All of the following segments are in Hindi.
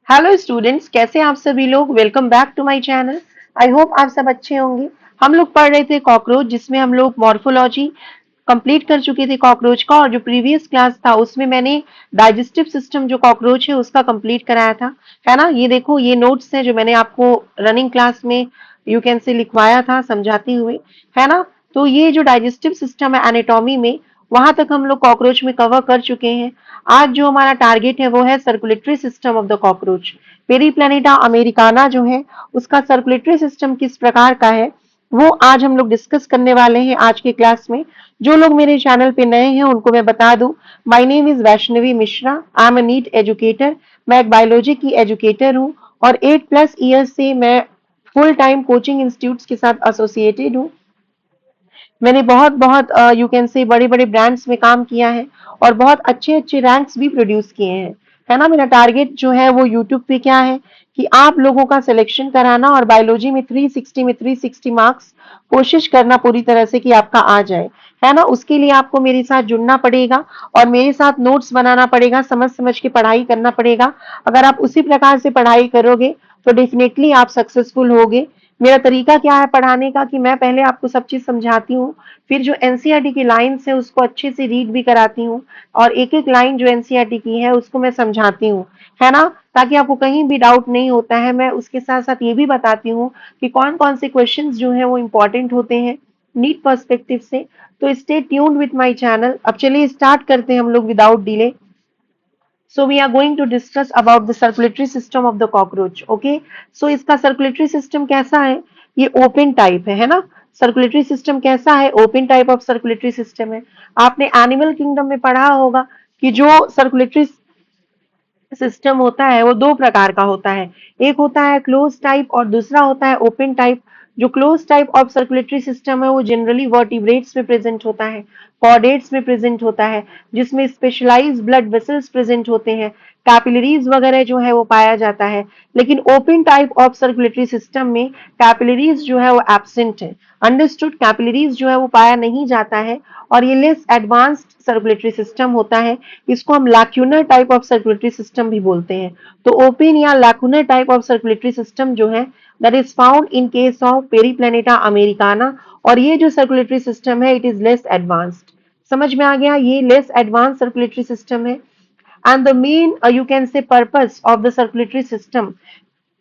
हेलो स्टूडेंट्स, कैसे हैं आप सभी लोग। Welcome back to my channel. I hope आप सब अच्छे होंगे। हम लोग पढ़ रहे थे कॉकरोच, जिसमें हम लोग मॉर्फोलॉजी कंप्लीट कर चुके थे कॉकरोच का। और जो प्रीवियस क्लास था उसमें मैंने डाइजेस्टिव सिस्टम जो कॉकरोच है उसका कंप्लीट कराया था, है ना। ये देखो, ये नोट्स हैं जो मैंने आपको रनिंग क्लास में यू कैन से लिखवाया था समझाते हुए, है ना। तो ये जो डाइजेस्टिव सिस्टम है एनाटॉमी में, वहां तक हम लोग कॉकरोच में कवर कर चुके हैं। आज जो हमारा टारगेट है वो है circulatory system of the cockroach. Periplaneta Americana जो है उसका सर्कुलेटरी सिस्टम किस प्रकार का है वो आज हम लोग डिस्कस करने वाले हैं आज के क्लास में। जो लोग मेरे चैनल पे नए हैं उनको मैं बता दूं, my name is Vaishnavi Mishra. I am a NEET educator. मैं एक बायोलॉजी की एजुकेटर हूँ और 8+ ईयर्स से मैं फुल टाइम कोचिंग इंस्टीट्यूट्स के साथ एसोसिएटेड हूँ। मैंने बहुत बहुत यू कैन से बड़े बड़े ब्रांड्स में काम किया है और बहुत अच्छे अच्छे रैंक्स भी प्रोड्यूस किए हैं, है ना। मेरा टारगेट जो है वो यूट्यूब पे क्या है कि आप लोगों का सिलेक्शन कराना और बायोलॉजी में 360 में 360 मार्क्स कोशिश करना पूरी तरह से कि आपका आ जाए, है ना। उसके लिए आपको मेरे साथ जुड़ना पड़ेगा और मेरे साथ नोट्स बनाना पड़ेगा, समझ समझ के पढ़ाई करना पड़ेगा। अगर आप उसी प्रकार से पढ़ाई करोगे तो डेफिनेटली आप सक्सेसफुल होगे। मेरा तरीका क्या है पढ़ाने का कि मैं पहले आपको सब चीज समझाती हूँ, फिर जो एनसीईआरटी की लाइन्स है उसको अच्छे से रीड भी कराती हूँ और एक एक लाइन जो एनसीईआरटी की है उसको मैं समझाती हूँ, है ना। ताकि आपको कहीं भी डाउट नहीं होता है। मैं उसके साथ साथ ये भी बताती हूँ कि कौन कौन से क्वेश्चंस जो है वो इम्पोर्टेंट होते हैं नीट पर्सपेक्टिव से। तो stay tuned with my channel. अब चलिए स्टार्ट करते हैं हम लोग without delay. So we are going to discuss about the circulatory system of the cockroach. Okay. So इसका circulatory system कैसा है? ये open type है ना। सर्कुलेटरी सिस्टम कैसा है? Open type of circulatory system है। आपने एनिमल किंगडम में पढ़ा होगा कि जो सर्कुलेटरी सिस्टम होता है वो दो प्रकार का होता है। एक होता है क्लोज टाइप और दूसरा होता है ओपन टाइप। जो close type of circulatory system है वो जनरली वर्टिब्रेट्स में प्रेजेंट होता है, कॉर्डेट्स में प्रेजेंट होता है, जिसमें स्पेशलाइज्ड ब्लड वेसल्स प्रेजेंट होते हैं, कैपिलरीज वगैरह जो है वो पाया जाता है। लेकिन open type of circulatory system में कैपिलरीज जो है वो एब्सेंट है। अंडरस्टूड, कैपिलरीज जो है वो पाया नहीं जाता है और ये लेस एडवांस्ड सर्कुलेटरी सिस्टम होता है। इसको हम लैक्यूनर टाइप ऑफ सर्कुलेटरी सिस्टम भी बोलते हैं। तो ओपन या लैक्यूनर टाइप ऑफ सर्कुलेटरी सिस्टम जो है that is found in case of Periplaneta Americana. और ये जो सर्कुलेटरी सिस्टम है इट इज लेस एडवांस्ड। समझ में आ गया, ये लेस एडवांस सर्कुलेटरी सिस्टम है। And the main you can से purpose of the circulatory system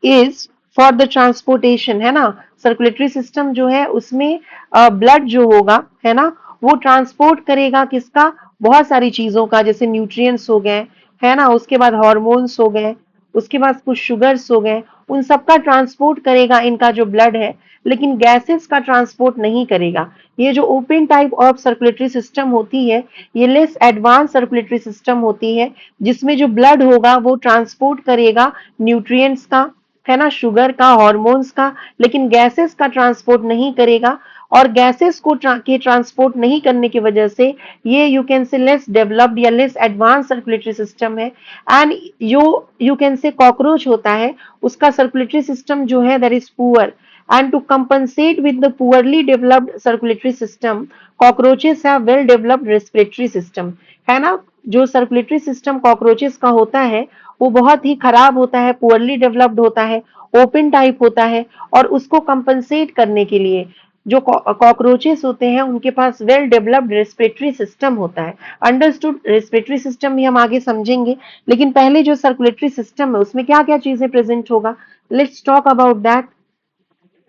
is for the transportation, है ना। सर्कुलेटरी सिस्टम जो है उसमें ब्लड जो होगा, है ना, वो ट्रांसपोर्ट करेगा किसका? बहुत सारी चीजों का, जैसे न्यूट्रिएंट्स हो गए, है ना, उसके बाद हार्मोन्स हो गए, उसके बाद कुछ शुगर्स हो गए, उन सबका ट्रांसपोर्ट करेगा इनका जो ब्लड है। लेकिन गैसेस का ट्रांसपोर्ट नहीं करेगा। ये जो open type of circulatory system होती है ये लेस एडवांस सर्कुलेटरी सिस्टम होती है, जिसमें जो ब्लड होगा वो ट्रांसपोर्ट करेगा न्यूट्रिएंट्स का, है ना, शुगर का, हार्मोन्स का, लेकिन गैसेस का ट्रांसपोर्ट नहीं करेगा। और गैसेस को के ट्रांसपोर्ट नहीं करने की वजह से ये you can say less developed या लेस एडवांस सर्कुलेटरी सिस्टम है। एंड जो यू कैन से कॉकरोच होता है उसका सर्कुलेटरी सिस्टम जो है that is poor. And to compensate with the poorly developed circulatory system, cockroaches have well developed respiratory system, है ना। जो सर्कुलेटरी सिस्टम कॉकरोचेस का होता है वो बहुत ही खराब होता है, पुअरली डेवलप्ड होता है, ओपन टाइप होता है। और उसको कंपनसेट करने के लिए जो कॉकरोचेस होते हैं उनके पास वेल डेवलप्ड रेस्पिरेटरी सिस्टम होता है। अंडरस्टूड, रेस्पिरेटरी सिस्टम भी हम आगे समझेंगे, लेकिन पहले जो सर्कुलेटरी सिस्टम है उसमें क्या क्या चीजें प्रेजेंट होगा, लेट्स टॉक अबाउट दैट।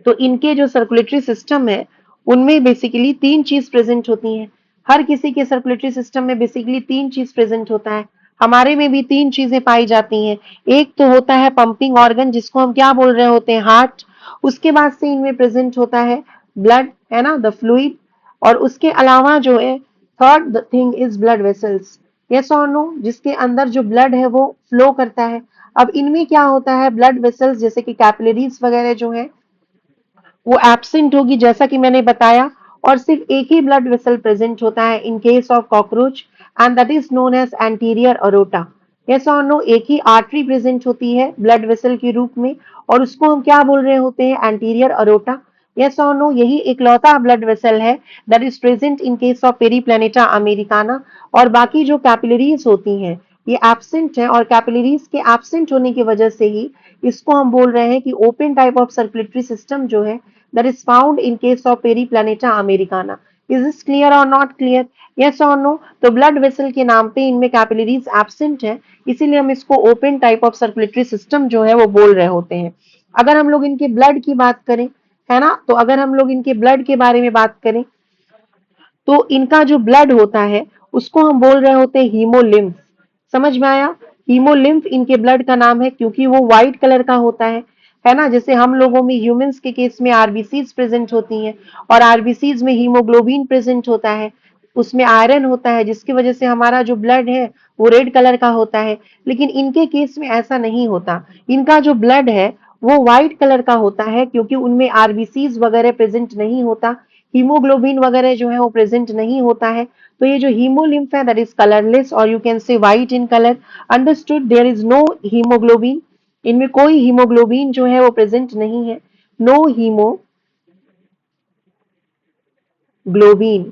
तो इनके जो सर्कुलेटरी सिस्टम है उनमें बेसिकली तीन चीज प्रेजेंट होती हैं। हर किसी के सर्कुलेटरी सिस्टम में बेसिकली तीन चीज प्रेजेंट होता है। हमारे में भी तीन चीजें पाई जाती हैं। एक तो होता है पंपिंग ऑर्गन, जिसको हम क्या बोल रहे होते हैं, हार्ट। उसके बाद से इनमें प्रेजेंट होता है ब्लड, है ना, द फ्लूइड। और उसके अलावा जो है third thing is blood vessels, yes और नो, जिसके अंदर जो ब्लड है वो फ्लो करता है। अब इनमें क्या होता है, ब्लड वेसल्स जैसे कि कैपिलरीज वगैरह जो है वो एब्सेंट होगी जैसा कि मैंने बताया। और सिर्फ एक ही ब्लड वेसल प्रेजेंट होता है in case of cockroach, and that is known as anterior aorta. Yes और नो, एक ही आर्टरी प्रेजेंट होती है ब्लड वेसल के रूप में और उसको हम क्या बोल रहे होते हैं, एंटीरियर अरोटा। यस और नो, यही इकलौता ब्लड वेसल है that is present in case of Periplaneta Americana. और बाकी जो कैपिलरीज होती हैं ये एब्सेंट है और कैपिलरीज के एब्सेंट होने की वजह से ही इसको हम बोल रहे हैं कि open type of circulatory system जो है that is found in case of Periplaneta Americana. Is this clear और नॉट क्लियर? यस और नो? तो ब्लड वेसल के नाम पे इनमें कैपिलरीज एब्सेंट है, इसीलिए हम इसको open type of circulatory system जो है वो बोल रहे होते हैं। अगर हम लोग इनके ब्लड की बात करें, है ना, तो अगर हम लोग इनके ब्लड के बारे में बात करें तो इनका जो ब्लड होता है उसको हम बोल रहे होते हैं हीमोलिम्फ। समझ में आया? हीमोलिम्फ इनके ब्लड का नाम है क्योंकि वो व्हाइट कलर का होता है ना। जैसे हम लोगों में ह्यूमंस के केस में आरबीसीज प्रेजेंट होती हैं और आरबीसीज में हीमोग्लोबिन प्रेजेंट होता है, उसमें आयरन होता है जिसकी वजह से हमारा जो ब्लड है वो रेड कलर का होता है। लेकिन इनके केस में ऐसा नहीं होता, इनका जो ब्लड है वो व्हाइट कलर का होता है क्योंकि उनमें आरबीसीज वगैरह प्रेजेंट नहीं होता, हीमोग्लोबिन वगैरह जो है वो प्रेजेंट नहीं होता है। तो ये जो हीमोलिम्फ है दैट इज कलरलेस और you can say white in colour. Understood? There is no haemoglobin, इनमें कोई हीमोग्लोबिन जो है वो प्रेजेंट नहीं है। नो हीमोग्लोबिन,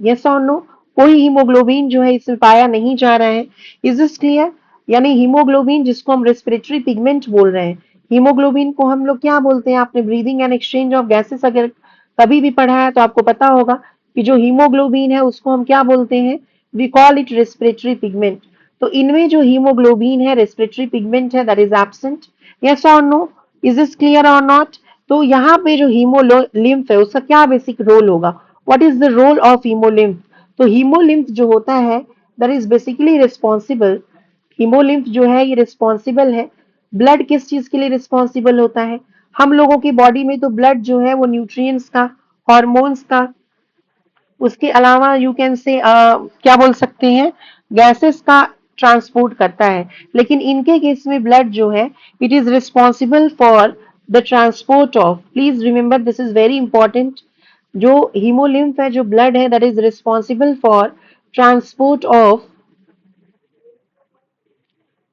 यस और नो? कोई हीमोग्लोबिन जो है इसमें पाया नहीं जा रहा है। Is this clear? यानी हीमोग्लोबिन जिसको हम रेस्पिरेटरी पिगमेंट बोल रहे हैं, हीमोग्लोबिन को हम लोग क्या बोलते हैं? आपने breathing and exchange of gases अगर कभी भी पढ़ा है तो आपको पता होगा कि जो हीमोग्लोबिन है उसको हम क्या बोलते हैं? We call it respiratory pigment. तो इनमें जो हीमोग्लोबिन है रेस्पिरेटरी पिगमेंट है दैट इज एब्सेंट। यस और नो? इज दिस क्लियर और नॉट? तो यहाँ पे जो हीमोलिम्फ है उसका क्या बेसिक रोल होगा? What is the role of haemolymph? तो हीमोलिम्फ जो होता है that is basically responsible, haemolymph जो है ये रिस्पॉन्सिबल है। ब्लड किस चीज के लिए रिस्पॉन्सिबल होता है? हम लोगों की बॉडी में तो ब्लड जो है वो न्यूट्रिएंट्स का, हॉर्मोन्स का, उसके अलावा यू कैन से क्या बोल सकते हैं, गैसेस का ट्रांसपोर्ट करता है। लेकिन इनके केस में ब्लड जो है it is responsible for the transport of, please remember this is very important, जो हीमोलिम्फ है जो ब्लड है that is responsible for transport of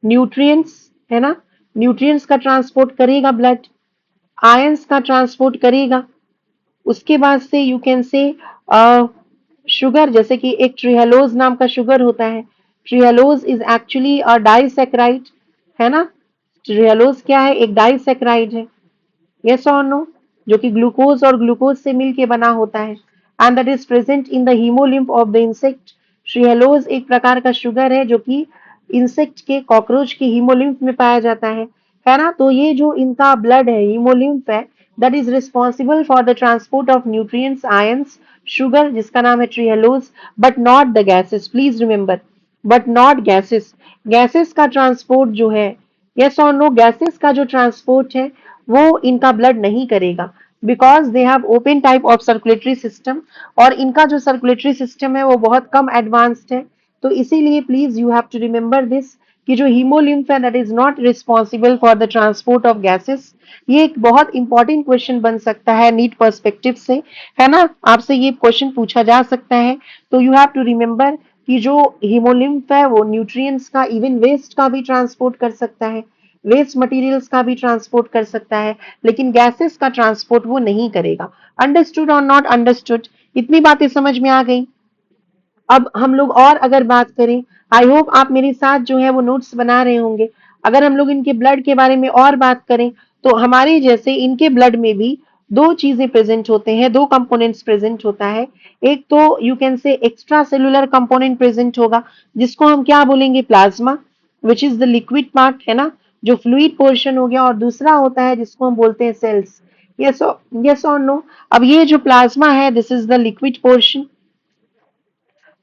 nutrients, है ना, न्यूट्रिएंट्स का ट्रांसपोर्ट करेगा ब्लड, आयंस का ट्रांसपोर्ट करेगा। उसके बाद से यू कैन से शुगर, जैसे कि एक ट्रिहेलोज नाम का शुगर होता है, ट्रिहेलोज इज एक्चुअली अ डाइसैकेराइड, है ना। ट्रिहेलोज क्या है? एक डाइसैकेराइड है। यस और नो? जो कि ग्लूकोज और ग्लूकोज से मिलके बना होता है and that is present in the hemolymph of the insect. Trehalose एक प्रकार का शुगर है जो कि इंसेक्ट के, कॉकरोच के हीमोलिम्फ में पाया जाता है ना। तो ये जो इनका ब्लड है हीमोलिम्फ है that is responsible for the transport of nutrients, ions, sugar जिसका नाम है trehalose, but not the gases, please remember, but not gases. Gases का ट्रांसपोर्ट जो है, यस और नो, गैसेस का जो ट्रांसपोर्ट है वो इनका ब्लड नहीं करेगा because they have open type of circulatory system और इनका जो सर्कुलेटरी सिस्टम है वो बहुत कम एडवांस्ड है। तो इसीलिए please you have to remember this कि जो हीमोलिम्फ है that is not responsible for the transport of gases. ये एक बहुत इंपॉर्टेंट क्वेश्चन बन सकता है नीट पर्सपेक्टिव से, है ना, आपसे ये क्वेश्चन पूछा जा सकता है। तो यू हैव टू रिमेंबर कि जो हीमोलिम्फ है वो न्यूट्रिएंट्स का, इवन वेस्ट का भी ट्रांसपोर्ट कर सकता है, वेस्ट मटेरियल्स का भी ट्रांसपोर्ट कर सकता है, लेकिन गैसेस का ट्रांसपोर्ट वो नहीं करेगा। अंडरस्टूड और नॉट अंडरस्टूड? इतनी बातें समझ में आ गई? अब हम लोग और अगर बात करें, आई होप आप मेरे साथ जो है वो नोट्स बना रहे होंगे। अगर हम लोग इनके ब्लड के बारे में और बात करें तो हमारे जैसे इनके ब्लड में भी दो चीजें प्रेजेंट होते हैं, दो कंपोनेंट्स प्रेजेंट होता है। एक तो यू कैन से एक्स्ट्रा सेलुलर कंपोनेंट प्रेजेंट होगा जिसको हम क्या बोलेंगे? Plasma, which is the liquid part, है ना, जो फ्लूइड पोर्शन हो गया। और दूसरा होता है जिसको हम बोलते हैं सेल्स। यस, यस और नो? अब ये जो प्लाज्मा है this is the liquid portion,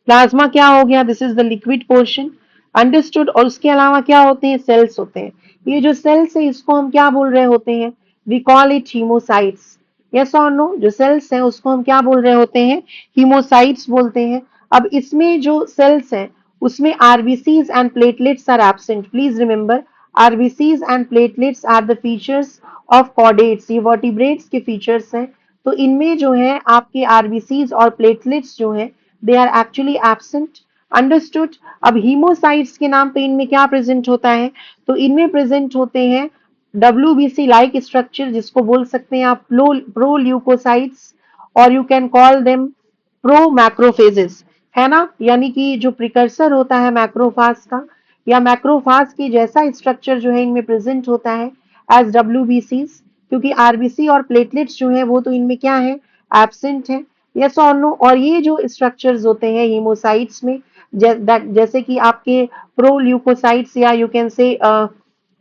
plasma क्या हो गया? This is the liquid portion. Understood? और उसके अलावा क्या होते हैं? सेल्स होते हैं। ये जो सेल्स है इसको हम क्या बोल रहे होते हैं? We call it haemocytes. Yes और नो? जो सेल्स है उसको हम क्या बोल रहे होते हैं? हीमोसाइट्स बोलते हैं। अब इसमें जो सेल्स है उसमें RBCs and platelets are absent, please remember, RBCs and platelets are the features of chordates, ये वर्टिब्रेट्स के फीचर्स हैं। तो इनमें जो है आपके आरबीसीज और प्लेटलेट्स जो है they are actually absent. Understood? अब हीमोसाइट्स के नाम पे इनमें क्या प्रेजेंट होता है? तो इनमें प्रेजेंट होते हैं WBC लाइक स्ट्रक्चर जिसको बोल सकते हैं आप प्रो ल्यूकोसाइट्स, और you can call them pro macrophages, है ना, यानी कि जो प्रिकर्सर होता है मैक्रोफाज का, या मैक्रोफाज की जैसा स्ट्रक्चर जो है इनमें प्रेजेंट होता है एज WBCs, क्योंकि आरबीसी और प्लेटलेट्स जो है वो तो इनमें क्या है, एब्सेंट है। यस और नो। और ये जो स्ट्रक्चर्स होते हैं हीमोसाइट्स में, जैसे कि आपके प्रोल्यूकोसाइट्स या यू कैन से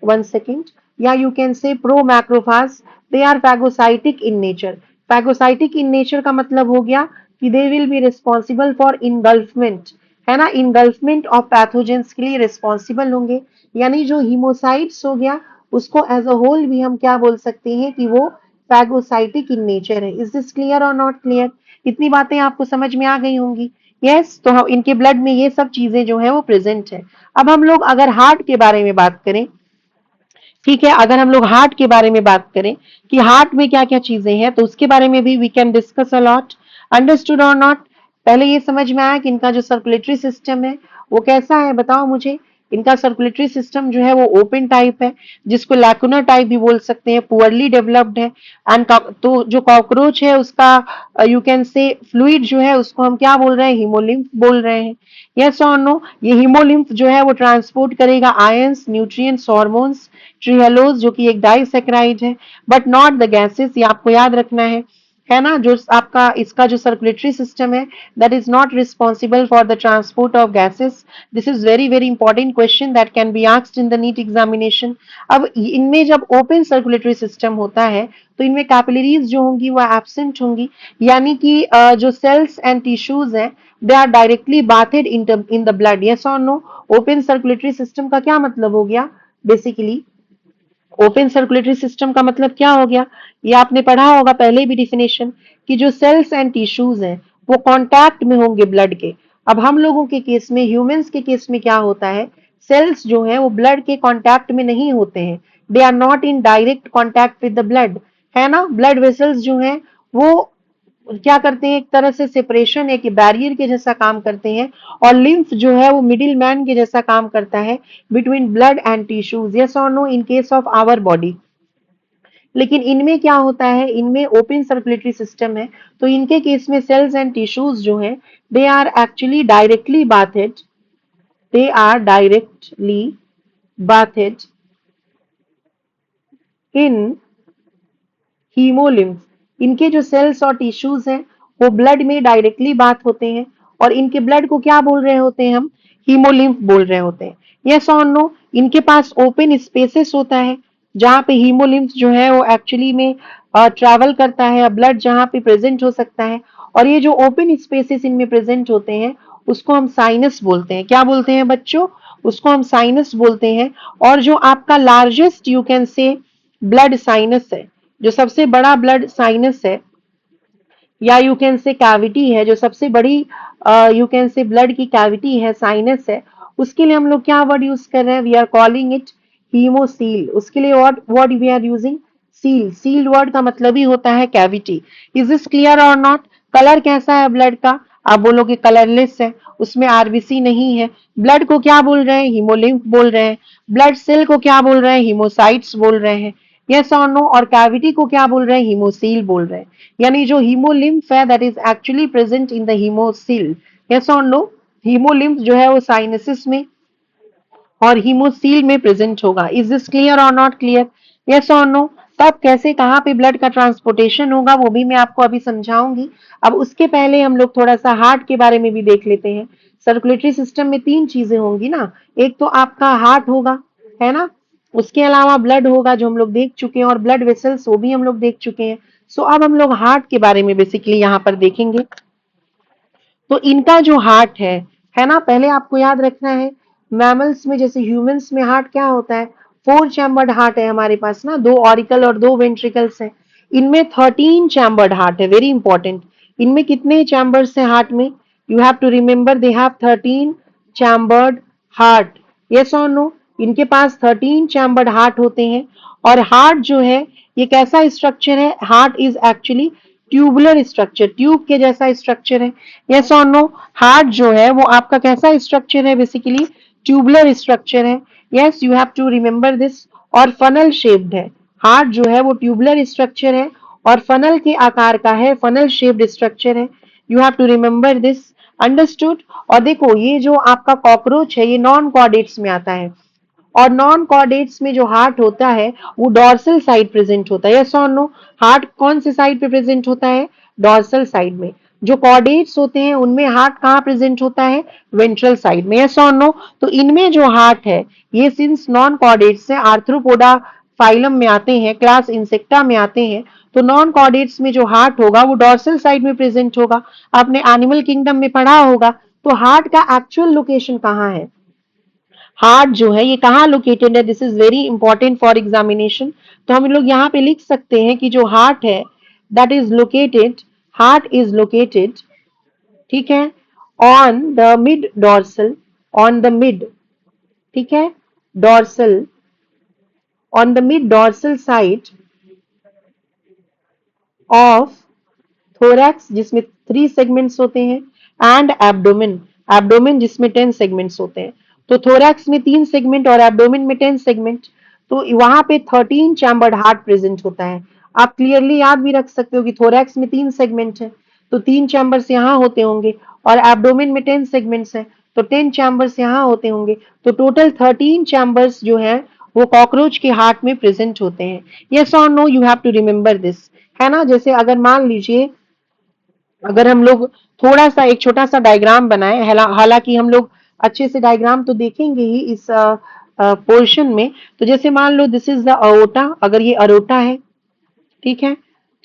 1 सेकेंड, या you can say pro-macrophage, they are phagocytic in nature. Phagocytic in nature का मतलब हो गया कि they will be responsible for engulfment, है ना, engulfment of pathogens के लिए responsible होंगे। यानी जो hemocytes हो गया उसको as a whole भी हम क्या बोल सकते हैं कि वो phagocytic in nature है। Is this clear or not clear? इतनी बातें आपको समझ में आ गई होंगी। यस, तो हम इनके ब्लड में ये सब चीजें जो है वो प्रेजेंट है। अब हम लोग अगर हार्ट के बारे में बात करें, ठीक है, अगर हम लोग हार्ट के बारे में बात करें कि हार्ट में क्या क्या चीजें हैं, तो उसके बारे में भी we can discuss a lot. Understood और नॉट? पहले ये समझ में आया कि इनका जो सर्कुलेटरी सिस्टम है वो कैसा है, बताओ मुझे। इनका सर्कुलेटरी सिस्टम जो है वो ओपन टाइप है, जिसको लैकुना टाइप भी बोल सकते हैं, पुअरली डेवलप्ड है। एंड तो जो कॉकरोच है उसका यू कैन से फ्लूइड जो है उसको हम क्या बोल रहे हैं, हीमोलिम्फ बोल रहे हैं। यस और नो? ये हीमोलिम्फ जो है वो ट्रांसपोर्ट करेगा आयंस, न्यूट्रिएंट्स, हार्मोन्स, ट्रिहेलोज जो कि एक डाइसेक्राइड है, बट नॉट द गैसेस, ये आपको याद रखना है ना। जो आपका इसका जो सर्कुलेटरी सिस्टम है that is not responsible for the transport of gases. This is very very important question that can be asked in the NEET examination. अब इनमें जब ओपन सर्कुलेटरी सिस्टम होता है तो इनमें कैपिलरीज जो होंगी वो एब्सेंट होंगी, यानी कि जो सेल्स एंड टिश्यूज हैं they are directly bathed in the blood. Yes और नो? ओपन सर्कुलेटरी सिस्टम का क्या मतलब हो गया, बेसिकली ओपन सर्कुलेटरी सिस्टम का मतलब क्या हो गया, ये आपने पढ़ा होगा पहले भी डिफिनेशन, कि जो सेल्स एंड टिश्यूज हैं वो कांटेक्ट में होंगे ब्लड के। अब हम लोगों के केस में, ह्यूमंस के केस में क्या होता है, सेल्स जो है वो ब्लड के कांटेक्ट में नहीं होते हैं, they are not in direct contact with the blood, है ना। ब्लड वेसल्स जो हैं वो क्या करते हैं, एक तरह से सेपरेशन एक बैरियर के जैसा काम करते हैं, और लिम्फ जो है वो मिडिल मैन के जैसा काम करता है between blood and tissues. Yes और no? In case of our body. लेकिन इनमें क्या होता है, इनमें ओपन सर्कुलेटरी सिस्टम है, तो इनके केस में सेल्स एंड टिश्यूज जो है they are actually directly bathed, they are directly bathed in haemolymph. इनके जो सेल्स और टिश्यूज हैं वो ब्लड में डायरेक्टली बात होते हैं, और इनके ब्लड को क्या बोल रहे होते हैं हम, हीमोलिम्फ बोल रहे होते हैं। यस और नो? इनके पास ओपन स्पेसेस होता है जहां पे हीमोलिम्फ जो है वो एक्चुअली में ट्रैवल करता है, ब्लड जहां पे प्रेजेंट हो सकता है। और ये जो ओपन स्पेसेस इनमें प्रेजेंट होते हैं उसको हम साइनस बोलते हैं। क्या बोलते हैं बच्चों? उसको हम साइनस बोलते हैं। और जो आपका लार्जेस्ट यू कैन से ब्लड साइनस है, जो सबसे बड़ा ब्लड साइनस है, या यू कैन से कैविटी है, जो सबसे बड़ी यू कैन से ब्लड की कैविटी है, साइनस है, उसके लिए हम लोग क्या वर्ड यूज कर रहे हैं, we are calling it haemocoel. उसके लिए what word we are using, coel. Coel word का मतलब ही होता है कैविटी। इज दिस क्लियर और नॉट? कलर कैसा है ब्लड का, आप बोलोगे कलरलेस है, उसमें आरबीसी नहीं है। ब्लड को क्या बोल रहे हैं, हीमोलिम्फ बोल रहे हैं। ब्लड सेल को क्या बोल रहे हैं, हीमोसाइट्स बोल रहे हैं। यस और नो? और कैविटी को क्या बोल रहे हैं, हीमोसील बोल रहे हैं। यानी जो हीमोलिम्फ है that is actually present in the haemocoel. Yes और नो? हीमोलिम्फ जो है वो साइनसिस में और हीमोसील में प्रेजेंट होगा। इज दिस क्लियर और नॉट क्लियर? यस और नो? तब कैसे, कहाँ पे ब्लड का ट्रांसपोर्टेशन होगा वो भी मैं आपको अभी समझाऊंगी। अब उसके पहले हम लोग थोड़ा सा हार्ट के बारे में भी देख लेते हैं। सर्कुलेटरी सिस्टम में तीन चीजें होंगी ना, एक तो आपका हार्ट होगा, है ना, उसके अलावा ब्लड होगा जो हम लोग देख चुके हैं, और ब्लड वेसल्स वो भी हम लोग देख चुके हैं। सो अब हम लोग हार्ट के बारे में बेसिकली यहाँ पर देखेंगे। तो इनका जो हार्ट है ना, पहले आपको याद रखना है, मैमल्स में जैसे ह्यूमंस में हार्ट क्या होता है, 4 चैम्बर्ड हार्ट है हमारे पास ना, 2 ऑरिकल और 2 वेंट्रिकल्स है। इनमें 13 चैम्बर्ड हार्ट है, वेरी इंपॉर्टेंट। इनमें कितने चैम्बर्स है हार्ट में, you have to remember they have 13 chambered heart. Yes और नो? इनके पास 13 चैम्बर्ड हार्ट होते हैं। और हार्ट जो है ये कैसा स्ट्रक्चर है, heart is actually tubular structure, tube के जैसा स्ट्रक्चर है। यस और नो? हार्ट जो है वो आपका कैसा स्ट्रक्चर है, बेसिकली ट्यूबुलर स्ट्रक्चर है। Yes, you have to remember this. और फनल शेप्ड है, हार्ट जो है वो ट्यूबुलर स्ट्रक्चर है और फनल के आकार का है, फनल शेप्ड स्ट्रक्चर है। You have to remember this, understood. और देखो ये जो आपका कॉकरोच है ये नॉन कॉर्डेट्स में आता है, और नॉन कॉर्डेट्स में जो हार्ट होता है वो डॉर्सल साइड प्रेजेंट होता है। यस और नो, हार्ट कौन से साइड पे प्रेजेंट होता है? डॉर्सल साइड में। जो कॉर्डेट्स होते हैं उनमें हार्ट कहाँ प्रेजेंट होता है? वेंट्रल साइड में। यस और नो, तो इनमें जो हार्ट है ये सिंस नॉन कॉर्डेट्स है, आर्थ्रोपोडा फाइलम में आते हैं, क्लास इंसेक्टा में आते हैं, तो नॉन कॉर्डेट्स में जो हार्ट होगा वो डॉर्सल साइड में प्रेजेंट होगा। आपने एनिमल किंगडम में पढ़ा होगा। तो हार्ट का एक्चुअल लोकेशन कहाँ है? हार्ट जो है ये कहाँ लोकेटेड है? This is very important for examination. तो हम लोग यहाँ पे लिख सकते हैं कि जो हार्ट है that is located, heart is located, ठीक है, on the mid dorsal, on the mid, ठीक है, dorsal, on the mid dorsal side of thorax जिसमें 3 सेगमेंट्स होते हैं, एंड एब्डोमेन, एब्डोमेन जिसमें 10 सेगमेंट्स होते हैं। तो थोरैक्स में 3 सेगमेंट और एब्डोमेन में 10 सेगमेंट, तो वहां पे 13 चैम्बर्ड हार्ट प्रेजेंट होता है। आप क्लियरली याद भी रख सकते हो कि थोरैक्स में 3 सेगमेंट है तो 3 चैम्बर्स यहाँ होते होंगे, और एब्डोमेन में 10 सेगमेंट्स है तो 10 चैम्बर्स यहाँ होते होंगे, तो टोटल 13 चैम्बर्स जो है वो कॉकरोच के हार्ट में प्रेजेंट होते हैं। यस और no, you have to remember this, है ना। जैसे अगर मान लीजिए अगर हम लोग थोड़ा सा एक छोटा सा डायग्राम बनाए, हालांकि हम लोग अच्छे से डायग्राम तो देखेंगे ही इस पोर्शन में। तो जैसे मान लो दिस इज द अओर्टा, अगर ये अरोटा है, ठीक है,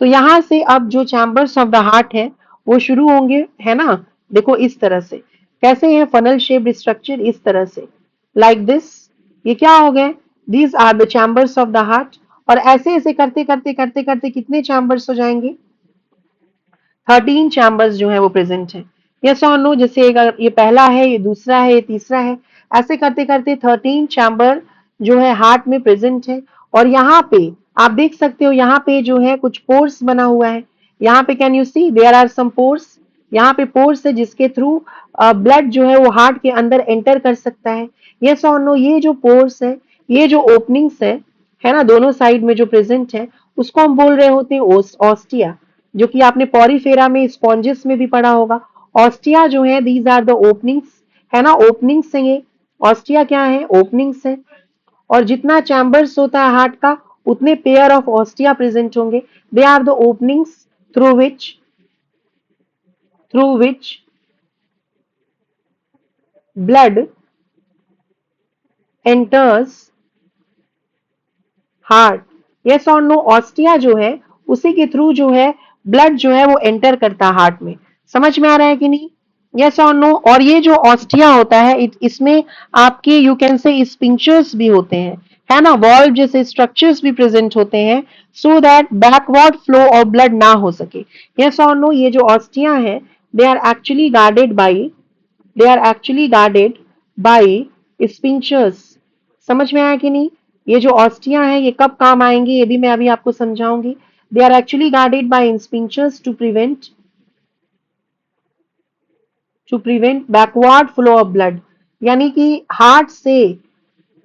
तो यहाँ से अब जो चैम्बर्स ऑफ द हार्ट है वो शुरू होंगे, है ना। देखो इस तरह से, कैसे है फनल शेप्ड स्ट्रक्चर, इस तरह से, लाइक दिस। ये क्या हो गए? These are the chambers of the heart. और ऐसे ऐसे करते करते करते करते कितने चैम्बर्स हो जाएंगे? 13 चैम्बर्स जो है वो प्रेजेंट है। यस और नो, जैसे अगर ये पहला है, ये दूसरा है, ये तीसरा है, ऐसे करते करते 13 चैम्बर जो है हार्ट में प्रेजेंट है। और यहाँ पे आप देख सकते हो, यहाँ पे जो है कुछ पोर्स बना हुआ है। यहाँ पे can you see there are some pores, यहाँ पे पोर्स है जिसके थ्रू ब्लड जो है वो हार्ट के अंदर एंटर कर सकता है। यस और नो, ये जो पोर्स है, ये जो ओपनिंग्स है ना, दोनों साइड में जो प्रेजेंट है, उसको हम बोल रहे होते हैं ऑस्टिया, जो कि आपने पॉरीफेरा में स्पॉन्जिस में भी पढ़ा होगा। ऑस्टिया जो है दीज आर द ओपनिंग्स, है ना, ओपनिंग्स है ये। ऑस्टिया क्या है? ओपनिंग्स है। और जितना चैम्बर्स होता है हार्ट का उतने पेयर ऑफ ऑस्टिया प्रेजेंट होंगे। They are the openings through which blood enters heart. Yes और नो, ऑस्टिया जो है उसी के थ्रू जो है ब्लड जो है वो एंटर करता है हार्ट में। समझ में आ रहा है कि नहीं? यस और नो। और ये जो ऑस्टिया होता है इसमें आपके यू कैन से स्पिंक्चर्स भी होते हैं, है ना, वॉल्व जैसे स्ट्रक्चर्स भी प्रेजेंट होते हैं, so that backward flow of blood ना हो सके। यस और नो, ये जो ऑस्टिया है they are actually guarded by, they are actually guarded by sphincters. समझ में आया कि नहीं? ये जो ऑस्टिया है ये कब काम आएंगे ये भी मैं अभी आपको समझाऊंगी। They are actually guarded by sphincters to prevent backward flow of blood, यानी कि हार्ट से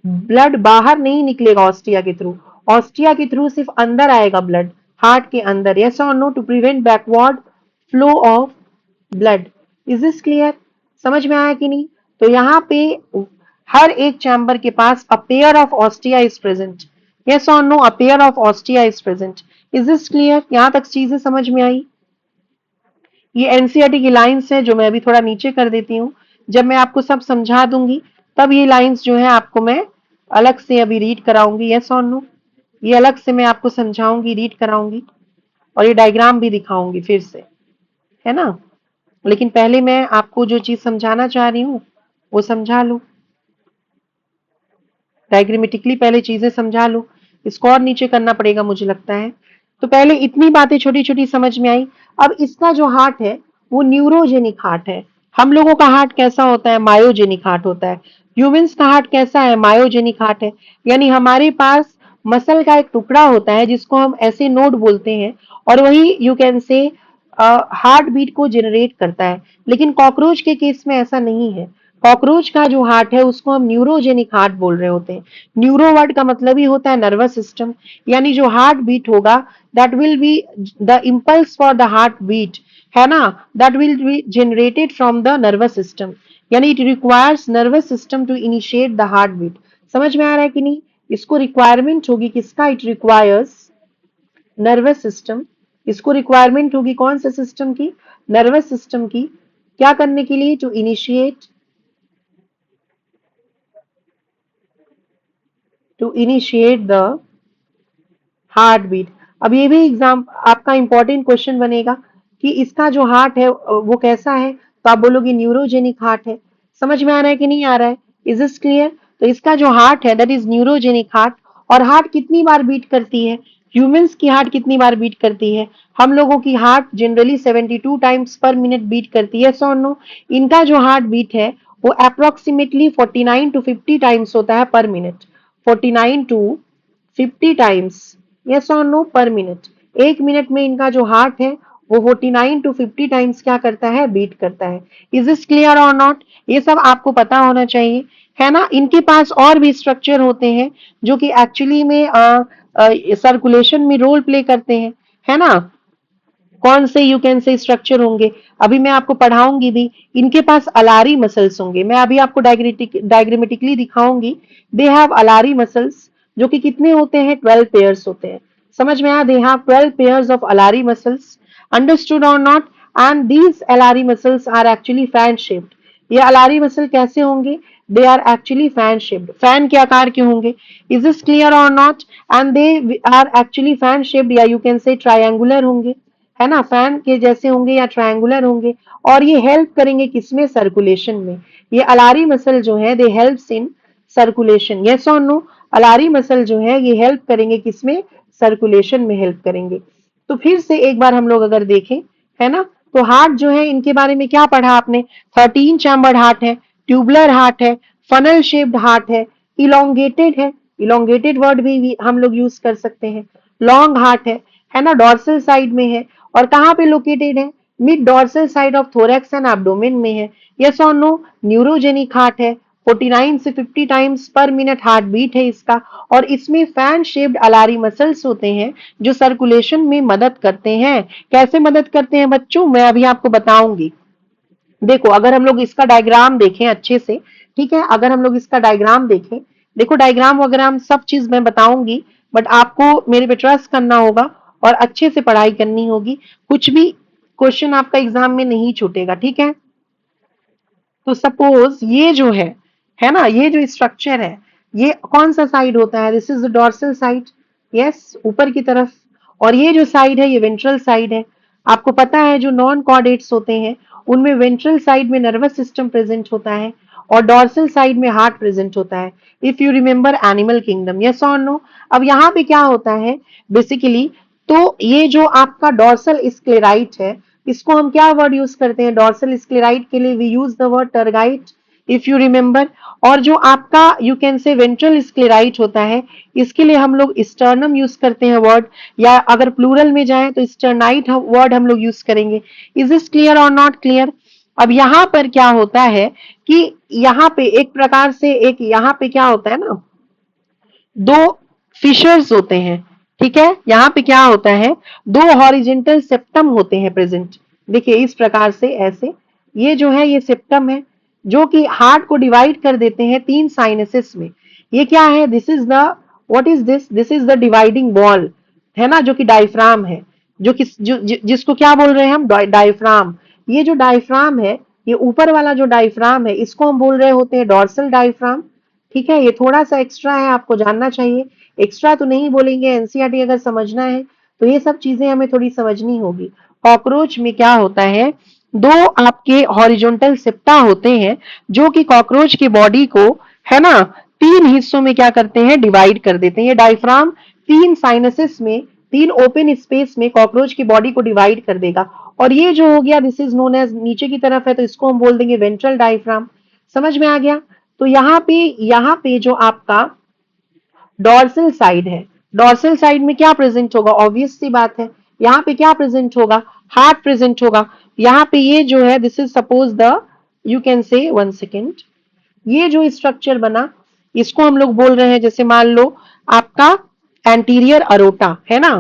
ब्लड बाहर नहीं निकलेगा ऑस्टिया के थ्रू, ऑस्टिया के थ्रू सिर्फ अंदर आएगा ब्लड, हार्ट के अंदर। यस और no, to prevent backward flow of blood. Is this clear? समझ में आया कि नहीं? तो यहाँ पे हर एक चैम्बर के पास a pair of ostia is present. Yes और no, a pair of ostia is present. Is this clear? यहाँ तक चीजें समझ में आई? ये एनसीईआरटी की लाइंस है जो मैं अभी थोड़ा नीचे कर देती हूँ। जब मैं आपको सब समझा दूंगी तब ये लाइंस जो है आपको मैं अलग से अभी रीड कराऊंगी। यस और नो, ये अलग से मैं आपको समझाऊंगी, रीड कराऊंगी, और ये डायग्राम भी दिखाऊंगी फिर से, है ना। लेकिन पहले मैं आपको जो चीज समझाना चाह रही हूँ वो समझा लो, डायग्रामेटिकली पहले चीजें समझा लो, इसको और नीचे करना पड़ेगा मुझे लगता है। तो पहले इतनी बातें छोटी छोटी समझ में आई। अब इसका जो हार्ट है वो न्यूरोजेनिक हार्ट है। हम लोगों का हार्ट कैसा होता है? मायोजेनिक हार्ट होता है। ह्यूमंस का हार्ट कैसा है? मायोजेनिक हार्ट है। यानी हमारे पास मसल का एक टुकड़ा होता है जिसको हम ऐसे नोड बोलते हैं, और वही you can say heart beat को जनरेट करता है। लेकिन कॉकरोच के केस में ऐसा नहीं है। कॉकरोच का जो हार्ट है उसको हम न्यूरोजेनिक हार्ट बोल रहे होते हैं। न्यूरो वर्ड का मतलब ही होता है नर्वस सिस्टम, यानी जो हार्ट बीट होगा that will be the impulse for the heart beat, है ना, that will be generated from the nervous system, यानी it requires nervous system to initiate the heart beat. समझ में आ रहा है कि नहीं? इसको रिक्वायरमेंट होगी किसका? It requires nervous system. इसको रिक्वायरमेंट होगी कौन से सिस्टम की? नर्वस सिस्टम की। क्या करने के लिए? To initiate, to initiate the heart beat. अब ये भी एग्जाम आपका इंपॉर्टेंट क्वेश्चन बनेगा कि इसका जो हार्ट है वो कैसा है, तो आप बोलोगे न्यूरोजेनिक हार्ट है। समझ में आ रहा है कि नहीं आ रहा है? Is this clear? तो इसका जो हार्ट है दैट इज न्यूरोजेनिक हार्ट। और हार्ट कितनी बार बीट करती है? ह्यूमंस की हार्ट कितनी बार बीट करती है? हम लोगों की heart generally 72 times per minute beat करती है, सो नो। इनका जो हार्ट बीट है वो अप्रोक्सीमेटली 49 टू 50 टाइम्स होता है per minute. 49 to 50 times, yes और नो, पर मिनट। एक मिनट में इनका जो हार्ट है वो 49 टू 50 टाइम्स क्या करता है? बीट करता है। इज दिस क्लियर और नॉट? ये सब आपको पता होना चाहिए, है ना। इनके पास और भी स्ट्रक्चर होते हैं जो कि एक्चुअली में सर्कुलेशन में रोल प्ले करते हैं, है ना। कौन से यू कैन से स्ट्रक्चर होंगे, अभी मैं आपको पढ़ाऊंगी भी। इनके पास अलारी मसल्स होंगे, मैं अभी आपको डायग्रामेटिकली दिखाऊंगी। दे हैव अलारी मसल्स, जो कि कितने होते हैं? 12 पेयर्स होते हैं। समझ में आया? They have 12 pairs of alary muscles. Understood और not? And these alary muscles are actually fan shaped. ये अलारी मसल कैसे होंगे? They are actually fan shaped. Fan के आकार के होंगे। इज दिस क्लियर और not? And they are actually fan shaped, या यू कैन से ट्रायंगुलर होंगे, है ना, फैन के जैसे होंगे या ट्रायंगुलर होंगे। और ये हेल्प करेंगे किसमें? सर्कुलेशन में। ये अलारी मसल जो है दे हेल्प्स इन सर्कुलेशन, यस और नो। अलारी मसल जो है ये हेल्प करेंगे किसमें? सर्कुलेशन में हेल्प करेंगे। तो फिर से एक बार हम लोग अगर देखें, है ना, तो हार्ट जो है इनके बारे में क्या पढ़ा आपने? 13 चैम्बर्ड हार्ट है, ट्यूबुलर हार्ट है, फनल शेप्ड हार्ट है, इलोंगेटेड है। इलोंगेटेड वर्ड भी हम लोग यूज कर सकते हैं। लॉन्ग हार्ट है ना, डॉर्सल साइड में है। और कहाँ पे लोकेटेड है? Mid dorsal side of thorax and abdomen में है। यस और नो? न्यूरोजेनिक हार्ट है। 49 से 50 times per minute heart beat है इसका। और इसमें फैन शेप्ड अलारी मसल्स होते हैं जो सर्कुलेशन में मदद करते हैं। कैसे मदद करते हैं बच्चों? मैं अभी आपको बताऊंगी। देखो, अगर हम लोग इसका डायग्राम देखें अच्छे से, ठीक है, अगर हम लोग इसका डायग्राम देखें, देखो डायग्राम वगैरह हम सब चीज मैं बताऊंगी, बट आपको मेरे पे ट्रस्ट करना होगा और अच्छे से पढ़ाई करनी होगी। कुछ भी क्वेश्चन आपका एग्जाम में नहीं छूटेगा, ठीक है। तो सपोज ये जो है ना, ये जो स्ट्रक्चर है, ये कौन सा साइड होता है? This is the dorsal side, yes, ऊपर की तरफ। और ये जो साइड है ये वेंट्रल साइड है। आपको पता है जो नॉन कॉर्डेट्स होते हैं उनमें वेंट्रल साइड में नर्वस सिस्टम प्रेजेंट होता है और डॉर्सल साइड में हार्ट प्रेजेंट होता है। If you remember animal kingdom, yes और नो। अब यहाँ पे क्या होता है बेसिकली, तो ये जो आपका डॉर्सल स्क्लेराइट है, इसको हम क्या वर्ड यूज करते हैं? डॉर्सल स्क्लेराइट के लिए we use the word tergite, if you remember. और जो आपका you can say ventral sclerite होता है, इसके लिए हम लोग स्टर्नम यूज करते हैं वर्ड, या अगर प्लूरल में जाए तो स्टर्नाइट वर्ड हम लोग यूज करेंगे। इज दिस क्लियर और नॉट क्लियर? अब यहाँ पर क्या होता है कि यहाँ पे एक प्रकार से एक यहाँ पे क्या होता है ना, दो फिशर्स होते हैं, ठीक है। यहाँ पे क्या होता है, दो हॉरिजेंटल सेप्टम होते हैं प्रेजेंट। देखिए इस प्रकार से, ऐसे ये जो है ये सेप्टम है जो कि हार्ट को डिवाइड कर देते हैं तीन साइनसेस में। ये क्या है? This is the, what is this? This is the dividing wall, है ना, जो कि डायफ्राम है। जो कि जिसको क्या बोल रहे हैं हम? डायफ्राम। ये जो डायफ्राम है, ये ऊपर वाला जो डायफ्राम है, इसको हम बोल रहे होते हैं डॉर्सल डायफ्राम। ठीक है, ये थोड़ा सा एक्स्ट्रा है, आपको जानना चाहिए। एक्स्ट्रा तो नहीं बोलेंगे, एनसीईआरटी अगर समझना है तो ये सब चीजें हमें थोड़ी समझनी होगी। कॉकरोच में क्या होता है, दो आपके हॉरिजॉन्टल सिप्टा होते हैं जो कि कॉकरोच की बॉडी को, है ना, तीन हिस्सों में क्या करते हैं? डिवाइड कर देते हैं। ये डायफ्राम तीन साइनसेस में, तीन ओपन स्पेस में कॉकरोच की बॉडी को डिवाइड कर देगा। और ये जो हो गया दिस इज नोन एज, नीचे की तरफ है तो इसको हम बोल देंगे वेंट्रल डायफ्राम। समझ में आ गया? तो यहाँ पे जो आपका डॉर्सल साइड है, डॉर्सल साइड में क्या प्रेजेंट होगा? ऑब्वियस सी बात है, यहाँ पे क्या प्रेजेंट होगा? हार्ट प्रेजेंट होगा। यहाँ पे ये जो है this is suppose the, you can से, वन सेकेंड, ये जो स्ट्रक्चर बना इसको हम लोग बोल रहे हैं, जैसे मान लो आपका एंटीरियर अरोटा है ना,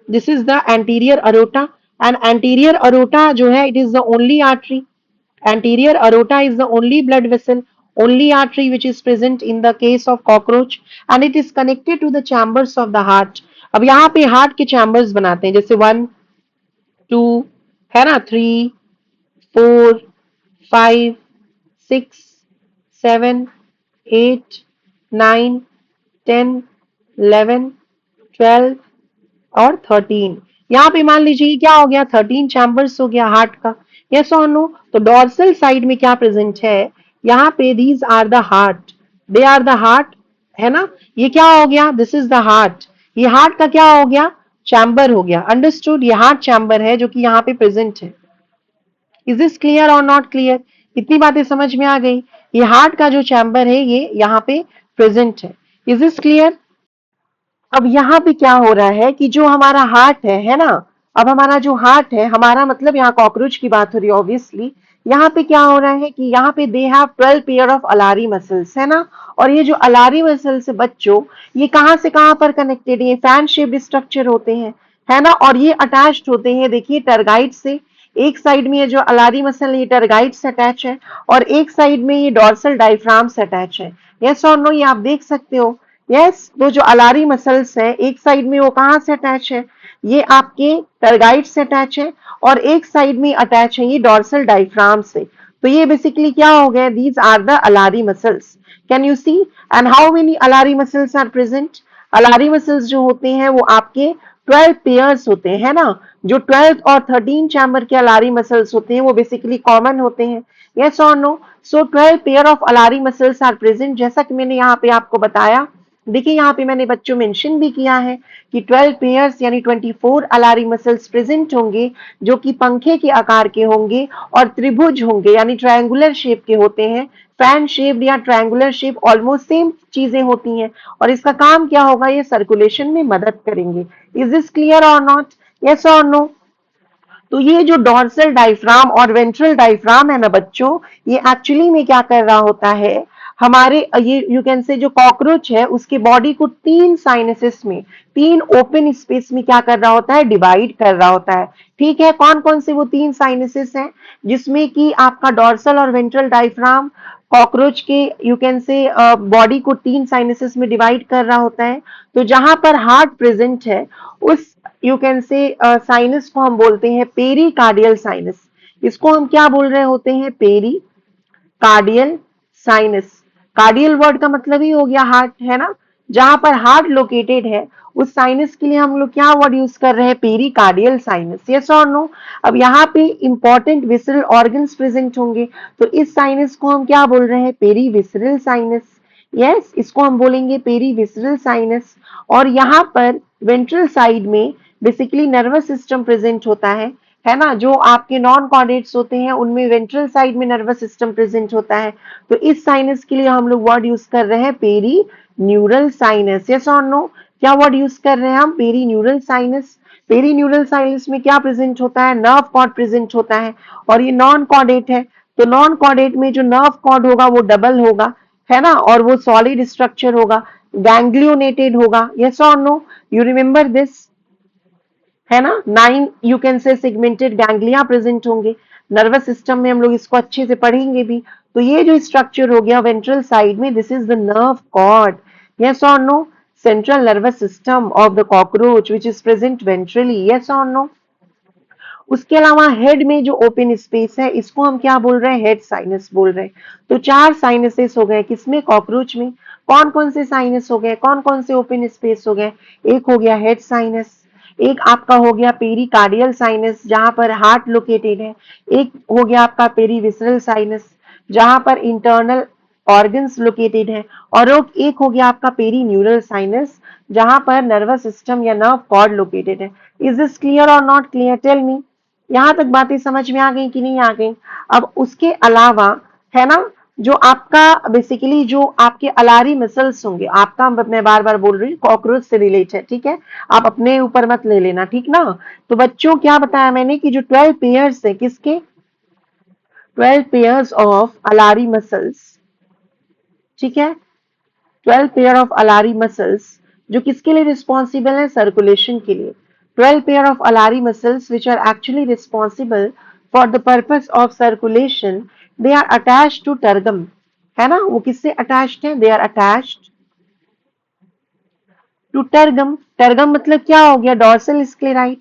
this is the anterior aorta. And anterior aorta जो है it is the only artery, anterior aorta is the only blood vessel, only artery which is present in the case of cockroach, and it is connected to the chambers of the heart। अब यहाँ पे हार्ट के चैम्बर्स बनाते हैं, जैसे 1 2 है ना, 3 4 5 6 7 8 9 10 11 12 और 13। यहाँ पे मान लीजिए क्या हो गया, 13 चैम्बर्स हो गया हार्ट का। यस और नो? तो डॉर्सल साइड में क्या प्रेजेंट है, यहाँ पे these are the heart, they are the heart, है ना। ये क्या हो गया, दिस इज द हार्ट, ये हार्ट का क्या हो गया, चैम्बर हो गया। अंडरस्टूड? ये हार्ट चैम्बर है जो कि यहाँ पे प्रेजेंट है। इज दिस क्लियर और नॉट क्लियर? इतनी बातें समझ में आ गई? ये हार्ट का जो चैम्बर है ये यहाँ पे प्रेजेंट है। Is this clear? अब यहाँ पे क्या हो रहा है कि जो हमारा हार्ट है ना, अब हमारा जो हार्ट है, हमारा मतलब यहाँ कॉकरोच की बात हो रही है ऑब्वियसली। यहाँ पे क्या हो रहा है कि यहाँ पे they have 12 pair of alary muscles, है ना। और ये जो अलारी मसल्स है बच्चों, ये कहाँ से कहाँ पर कनेक्टेड है, फैन शेप्ड स्ट्रक्चर होते हैं, है ना। और ये अटैच्ड होते हैं, देखिए टर्गाइट से। एक साइड में ये जो अलारी मसल ये टर्गाइट से अटैच है, और एक साइड में ये डॉर्सल डायफ्राम से अटैच है। यस और नो? ये आप देख सकते हो। यस, वो जो अलारी मसल्स है एक साइड में वो कहाँ से अटैच है, ये आपके टर्गाइट से अटैच है, और एक साइड में अटैच है ये डॉर्सल डायफ्राम से। तो ये बेसिकली क्या हो गया, these are the alary muscles. Can you see? And how many alary muscles are present? Alary muscles जो होते हैं वो आपके 12 पेयर्स होते हैं, है ना। जो 12 और 13 चैम्बर के अलारी मसल्स होते हैं वो बेसिकली कॉमन होते हैं। यस और no? So 12 pair of alary muscles are present, जैसा कि मैंने यहाँ पे आपको बताया। देखिए यहाँ पे मैंने बच्चों मेंशन भी किया है कि 12 पेयर्स यानी 24 अलारी मसल्स प्रेजेंट होंगे, जो कि पंखे के आकार के होंगे और त्रिभुज होंगे यानी ट्रायंगुलर शेप के होते हैं। फैन शेप या ट्रायंगुलर शेप ऑलमोस्ट सेम चीजें होती हैं, और इसका काम क्या होगा, ये सर्कुलेशन में मदद करेंगे। इज दिस क्लियर और नॉट? यस और नो? तो ये जो डॉर्सल डायफ्राम और वेंट्रल डायफ्राम है ना बच्चों, ये एक्चुअली में क्या कर रहा होता है, हमारे ये यू कैन से जो कॉकरोच है उसके बॉडी को 3 साइनसेस में, 3 ओपन स्पेस में क्या कर रहा होता है, डिवाइड कर रहा होता है। ठीक है, कौन कौन से वो 3 साइनसेस हैं, जिसमें कि आपका डॉर्सल और वेंट्रल डायफ्राम कॉकरोच के यू कैन से बॉडी को 3 साइनसेस में डिवाइड कर रहा होता है। तो जहां पर हार्ट प्रेजेंट है उस यू कैन से साइनस को हम बोलते हैं पेरिकार्डियल साइनस। इसको हम क्या बोल रहे होते हैं, पेरी कार्डियल साइनस। कार्डियल वर्ड का मतलब ही हो गया हार्ट, है ना। जहां पर हार्ट लोकेटेड है उस साइनस के लिए हम लोग क्या वर्ड यूज कर रहे हैं, पेरिकार्डियल साइनस। यस और नो? अब यहाँ पे इंपॉर्टेंट विसरल ऑर्गन्स प्रेजेंट होंगे, तो इस साइनस को हम क्या बोल रहे हैं, पेरीविसरल साइनस। यस, इसको हम बोलेंगे पेरीविसरल साइनस। और यहाँ पर वेंट्रल साइड में बेसिकली नर्वस सिस्टम प्रेजेंट होता है ना। जो आपके नॉन कॉर्डेट्स होते हैं उनमें वेंट्रल साइड में नर्वस सिस्टम प्रेजेंट होता है। तो इस साइनस के लिए हम लोग वर्ड यूज कर रहे हैं पेरी न्यूरल साइनस। यस और नो? क्या वर्ड यूज कर रहे हैं हम, perineural sinus. Perineural sinus में क्या प्रेजेंट होता है, नर्व कॉर्ड प्रेजेंट होता है, और ये नॉन कॉर्डेट है। तो नॉन कॉर्डेट में जो नर्व कॉर्ड होगा वो डबल होगा, है ना, और वो सॉलिड स्ट्रक्चर होगा, गैंग्लियोनेटेड होगा। यस और नो? यू रिमेंबर दिस, है ना। 9 यू कैन से सेगमेंटेड गैंग्लिया प्रेजेंट होंगे नर्वस सिस्टम में, हम लोग इसको अच्छे से पढ़ेंगे भी। तो ये जो स्ट्रक्चर हो गया वेंट्रल साइड में, this is the nerve cord. Yes और no? Central nervous system of the cockroach which is present ventrally. Yes और नो? उसके अलावा हेड में जो ओपन स्पेस है इसको हम क्या बोल रहे हैं, हेड साइनस बोल रहे हैं। तो 4 साइनसेस हो गए किसमें, कॉकरोच में। कौन कौन से साइनस हो गए, कौन कौन से ओपन स्पेस हो गए, एक हो गया हेड साइनस, एक आपका हो गया पेरिकार्डियल साइनस जहां पर हार्ट लोकेटेड है, एक हो गया आपका पेरीविसरल साइनस जहां पर इंटरनल ऑर्गन्स लोकेटेड है, और एक हो गया आपका पेरी न्यूरल साइनस जहां पर नर्वस सिस्टम या नर्व कॉर्ड लोकेटेड है। इज दिस क्लियर और नॉट क्लियर, टेल मी। यहां तक बातें समझ में आ गई कि नहीं आ गई? अब उसके अलावा, है ना, जो आपका बेसिकली जो आपके अलारी मसल्स होंगे, आपका मैं बार बार बोल रही हूँ कॉकरोच से रिलेट है, ठीक है, आप अपने ऊपर मत ले लेना, ठीक ना। तो बच्चों क्या बताया मैंने कि जो 12 पेयर्स है किसके, 12 पेयर्स ऑफ अलारी मसल्स, ठीक है। 12 पेयर ऑफ अलारी मसल्स जो किसके लिए रिस्पॉन्सिबल है, सर्कुलेशन के लिए। 12 pair of alary muscles which are actually responsible for the purpose of circulation, they are attached to tergum, है ना। वो किससे अटैच्ड है, they are attached to tergum. Tergum मतलब क्या हो गया, डॉर्सल स्क्लेराइट,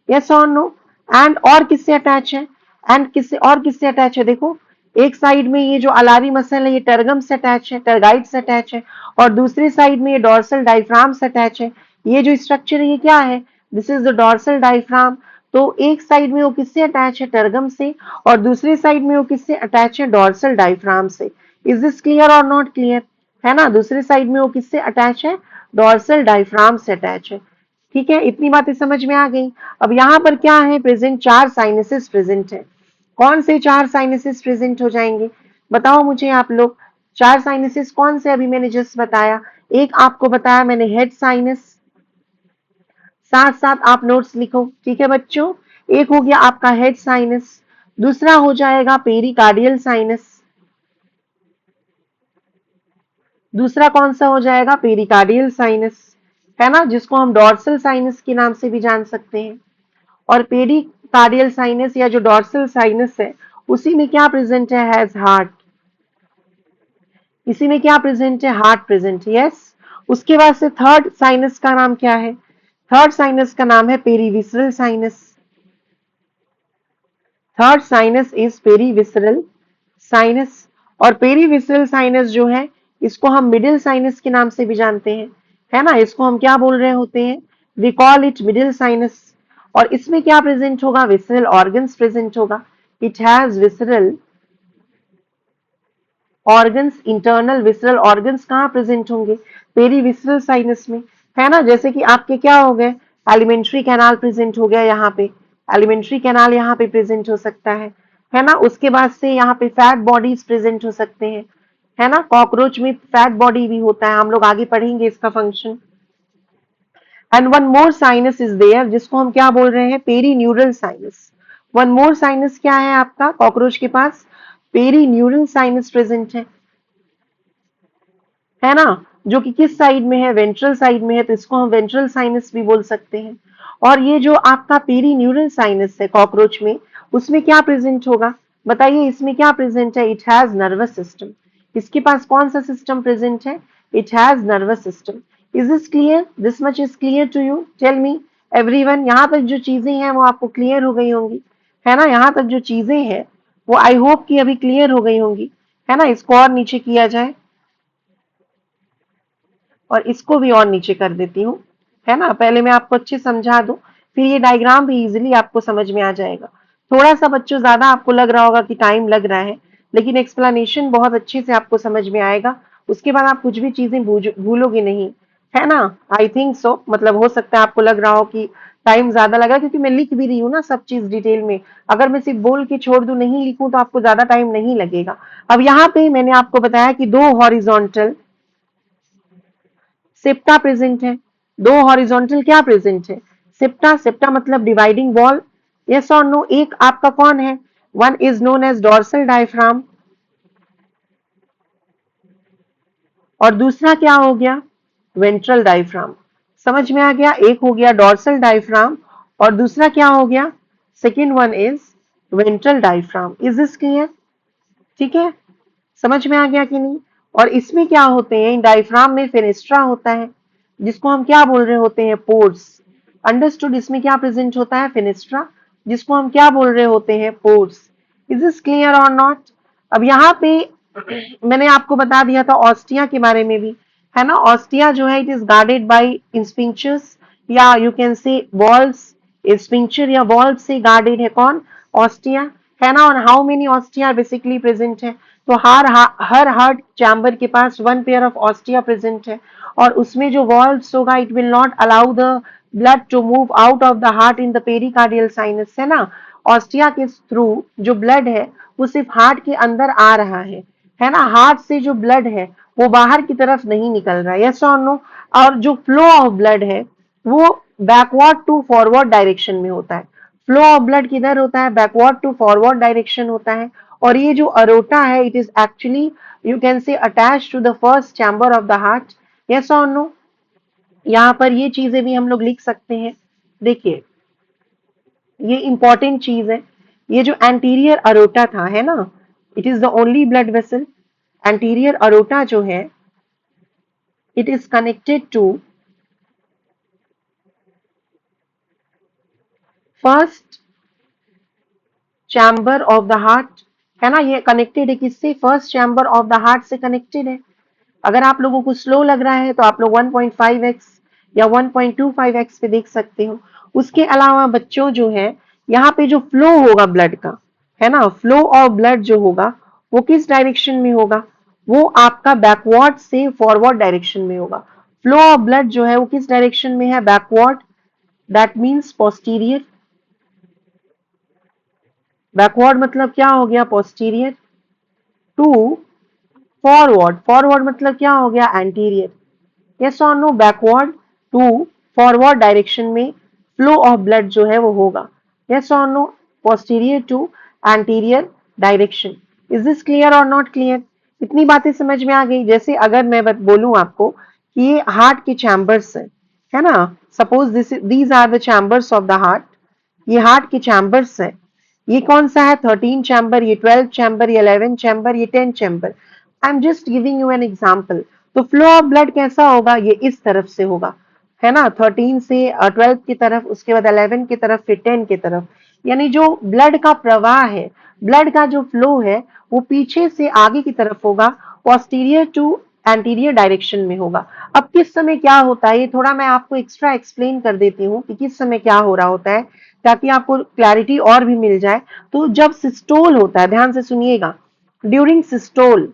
यस और नो। एंड और किससे अटैच है, एंड किससे और किससे अटैच है, देखो एक साइड में ये जो अलारी मसल है ये टर्गम से अटैच है, टर्गाइड से अटैच है, और दूसरी साइड में ये डॉर्सल डायफ्राम से अटैच है। ये जो स्ट्रक्चर है ये क्या है, this is the dorsal diaphragm. तो एक साइड में वो किससे अटैच है, टर्गम से, और दूसरी साइड में वो किससे अटैच है, डॉर्सल डायफ्राम से। इज दिस क्लियर और नॉट क्लियर, है ना। दूसरी साइड में वो किससे अटैच है, डॉर्सल डायफ्राम से अटैच है। ठीक है, इतनी बातें समझ में आ गई। अब यहाँ पर क्या है प्रेजेंट, चार साइनसेस प्रेजेंट है। कौन से चार साइनसेस प्रेजेंट हो जाएंगे, बताओ मुझे आप लोग। चार साइनसेस कौन से, अभी मैंने जस्ट बताया। एक आपको बताया मैंने हेड साइनस, साथ साथ आप नोट्स लिखो, ठीक है बच्चों। एक हो गया आपका हेड साइनस, दूसरा हो जाएगा पेरिकार्डियल साइनस, दूसरा कौन सा हो जाएगा, पेरिकार्डियल साइनस, है ना, जिसको हम डॉर्सल साइनस के नाम से भी जान सकते हैं। और पेरिकार्डियल साइनस या जो डॉर्सल साइनस है उसी में क्या प्रेजेंट है, हैज हार्ट। इसी में क्या प्रेजेंट है, हार्ट प्रेजेंट है, यस। उसके बाद से थर्ड साइनस का नाम क्या है, थर्ड साइनस का नाम है perivisceral sinus. Third sinus is perivisceral sinus. और पेरीविसरल साइनस जो है इसको हम मिडिल साइनस के नाम से भी जानते हैं, है ना। इसको हम क्या बोल रहे होते हैं, we call it middle sinus. और इसमें क्या प्रेजेंट होगा, विसरल ऑर्गन्स प्रेजेंट होगा। It has visceral organs, internal visceral organs कहाँ प्रेजेंट होंगे, पेरीविसरल साइनस में, है ना। जैसे कि आपके क्या हो गए, एलिमेंट्री कैनाल प्रेजेंट हो गया यहाँ पे, एलिमेंट्री कैनाल यहाँ पे प्रेजेंट हो सकता है ना। उसके बाद से यहाँ पे फैट बॉडीज प्रेजेंट हो सकते हैं, है ना। कॉकरोच में फैट बॉडी भी होता है, हम लोग आगे पढ़ेंगे इसका function. And one more sinus is there जिसको हम क्या बोल रहे हैं, perineural sinus. One more sinus क्या है आपका कॉकरोच के पास, पेरीन्यूरल साइनस प्रेजेंट है ना। जो कि किस साइड में है, वेंट्रल साइड में है, तो इसको हम वेंट्रल साइनस भी बोल सकते हैं। और ये जो आपका पेरीन्यूरल साइनस है कॉकरोच में, उसमें क्या प्रेजेंट होगा, बताइए इसमें क्या प्रेजेंट है, इट हैज नर्वस सिस्टम। इसके पास कौन सा सिस्टम प्रेजेंट है, it has nervous system. Is this clear, this much is clear to you, tell me everyone. यहाँ तक जो चीजें हैं वो आपको क्लियर हो गई होंगी, है ना। यहाँ तक जो चीजें हैं वो आई होप कि अभी क्लियर हो गई होंगी, है ना। इसको और नीचे किया जाए और इसको भी और नीचे कर देती हूँ, है ना। पहले मैं आपको अच्छे समझा दूं, फिर ये डायग्राम भी इजीली आपको समझ में आ जाएगा। थोड़ा सा बच्चों ज्यादा आपको लग रहा होगा कि टाइम लग रहा है, लेकिन एक्सप्लेनेशन बहुत अच्छे से आपको समझ में आएगा। उसके बाद आप कुछ भी चीजें भूलोगे नहीं, है ना। आई थिंक सो, मतलब हो सकता है आपको लग रहा हो कि टाइम ज्यादा लगा, क्योंकि मैं लिख भी रही हूँ ना सब चीज डिटेल में। अगर मैं सिर्फ बोल के छोड़ दूं, नहीं लिखूं, तो आपको ज्यादा टाइम नहीं लगेगा। अब यहाँ पे मैंने आपको बताया कि दो हॉरिजॉन्टल सेप्टा प्रेजेंट है, दो हॉरिजॉन्टल क्या प्रेजेंट है, सेप्टा। सेप्टा मतलब डिवाइडिंग वॉल, यस और नो। एक आपका कौन है, one is known as dorsal diaphragm, और दूसरा क्या हो गया, वेंट्रल डायफ्राम। समझ में आ गया, एक हो गया डॉर्सल डायफ्राम और दूसरा क्या हो गया, second one is ventral diaphragm. Is this clear, ठीक है, समझ में आ गया कि नहीं। और इसमें क्या होते हैं, डायफ्राम में फेनेस्ट्रा होता है, जिसको हम क्या बोल रहे होते हैं, पोर्स। अंडरस्टूड, इसमें क्या प्रेजेंट होता है, फेनेस्ट्रा, जिसको हम क्या बोल रहे होते हैं, पोर्स। इज दिस क्लियर और नॉट। अब यहाँ पे मैंने आपको बता दिया था ऑस्टिया के बारे में भी, है ना। ऑस्टिया जो है it is guarded by sphincters, या you can say valves. Sphincter या वॉल्व से गार्डेड है कौन, ऑस्टिया, है ना। और how many ostia basically present है, तो हर हार्ट चैम्बर के पास one pair of ostia present है। और उसमें जो वॉल्व्स होगा it will not allow the blood to move out of the heart in the pericardial sinus, है ना। ऑस्टिया के थ्रू जो ब्लड है वो सिर्फ हार्ट के अंदर आ रहा है ना। हार्ट से जो ब्लड है वो बाहर की तरफ नहीं निकल रहा है, यस और नो। और जो फ्लो ऑफ ब्लड है वो बैकवर्ड टू फॉरवर्ड डायरेक्शन में होता है। फ्लो ऑफ ब्लड किधर होता है, बैकवर्ड टू फॉरवर्ड डायरेक्शन होता है। और ये जो अरोटा है it is actually you can say attach to the first chamber of the heart. Yes और नो? यहाँ पर ये चीजें भी हम लोग लिख सकते हैं। देखिए ये इंपॉर्टेंट चीज है। ये जो एंटीरियर अरोटा था, है ना, it is the only blood vessel. Anterior aorta जो है it is connected to first chamber of the heart, है ना। ये कनेक्टेड है किससे? First chamber of the heart से कनेक्टेड है। अगर आप लोगों को स्लो लग रहा है तो आप लोग 1.5x या 1.25x पे देख सकते हो। उसके अलावा बच्चों जो है यहाँ पे जो फ्लो होगा ब्लड का, है ना, फ्लो ऑफ ब्लड जो होगा वो किस डायरेक्शन में होगा? वो आपका बैकवर्ड से फॉरवर्ड डायरेक्शन में होगा। फ्लो ऑफ ब्लड जो है वो किस डायरेक्शन में है? Backward. That means posterior. Backward मतलब क्या हो गया? Posterior to forward. फॉरवर्ड मतलब क्या हो गया? एंटीरियर। यस और no? Backward to forward direction में फ्लो ऑफ ब्लड जो है वो होगा। यस और no? Posterior to anterior direction. Is this clear और नॉट क्लियर? इतनी बातें समझ में आ गई? जैसे अगर मैं बोलूं आपको कि ये हार्ट के चैम्बर्स है ना, suppose these are the chambers of the heart. ये हार्ट के चैम्बर्स है। ये कौन सा है? 13 चैम्बर, ये 12 चैम्बर, ये 11 चैम्बर, ये 10 chamber. I am just giving you an example. तो फ्लो ऑफ ब्लड कैसा होगा? ये इस तरफ से होगा, है ना, 13 से 12 की तरफ, उसके बाद 11 की तरफ, फिर 10 की तरफ। यानी जो ब्लड का प्रवाह है, ब्लड का जो फ्लो है वो पीछे से आगे की तरफ होगा, पोस्टीरियर टू एंटीरियर डायरेक्शन में होगा। अब किस समय क्या होता है ये थोड़ा मैं आपको एक्स्ट्रा एक्सप्लेन कर देती हूँ कि किस समय क्या हो रहा होता है, ताकि आपको क्लैरिटी और भी मिल जाए। तो जब सिस्टोल होता है, ध्यान से सुनिएगा, ड्यूरिंग सिस्टोल,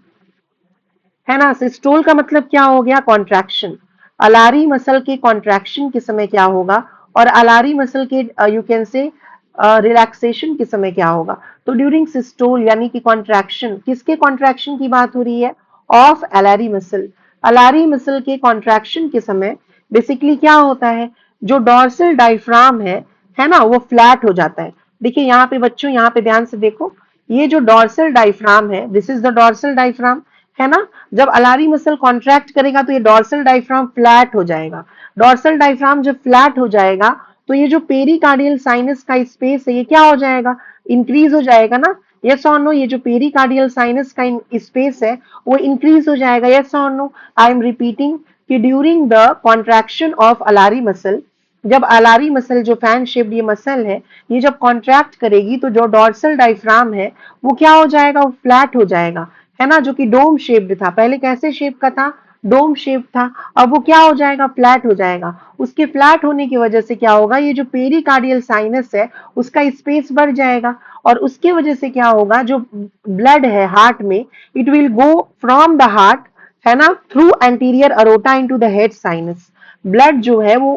है ना, सिस्टोल का मतलब क्या हो गया? कॉन्ट्रैक्शन। अलारी मसल के कॉन्ट्रैक्शन के समय क्या होगा और अलारी मसल के यू कैन से रिलैक्सेशन के समय क्या होगा? तो ड्यूरिंग सिस्टोल यानी कि कॉन्ट्रैक्शन, किसके कॉन्ट्रैक्शन की बात हो रही है? Of alary muscle. Alary muscle के कॉन्ट्रैक्शन के समय बेसिकली क्या होता है? जो डॉर्सल डायफ्राम है ना, वो फ्लैट हो जाता है। देखिए यहाँ पे बच्चों, यहाँ पे ध्यान से देखो, ये जो डॉर्सल डायफ्राम है, this is the dorsal diaphragm, है ना। जब अलारी मसल कॉन्ट्रैक्ट करेगा तो ये डॉर्सल डायफ्राम फ्लैट हो जाएगा। डॉर्सल डायफ्राम जब फ्लैट हो जाएगा तो ये जो पेरिकार्डियल साइनस का स्पेस है ये क्या हो जाएगा? इंक्रीज हो जाएगा ना। यस और नो? ये जो पेरिकार्डियल साइनस का स्पेस है वो इंक्रीज हो जाएगा। यस और नो? आई एम रिपीटिंग कि during the contraction of alary muscle, जब अलारी मसल जो फैन शेप्ड ये मसल है, ये जब कॉन्ट्रैक्ट करेगी तो जो डॉर्सल डायफ्राम है वो क्या हो जाएगा? वो फ्लैट हो जाएगा, है ना, जो कि डोम शेप्ड था। पहले कैसे शेप का था? डोम शेप था। अब वो क्या हो जाएगा? फ्लैट हो जाएगा। उसके फ्लैट होने की वजह से क्या होगा? ये जो पेरिकार्डियल साइनस है उसका स्पेस बढ़ जाएगा और उसके वजह से क्या होगा? जो ब्लड है हार्ट में, it will go from the heart, है ना, through anterior aorta into the head sinus. Blood जो है वो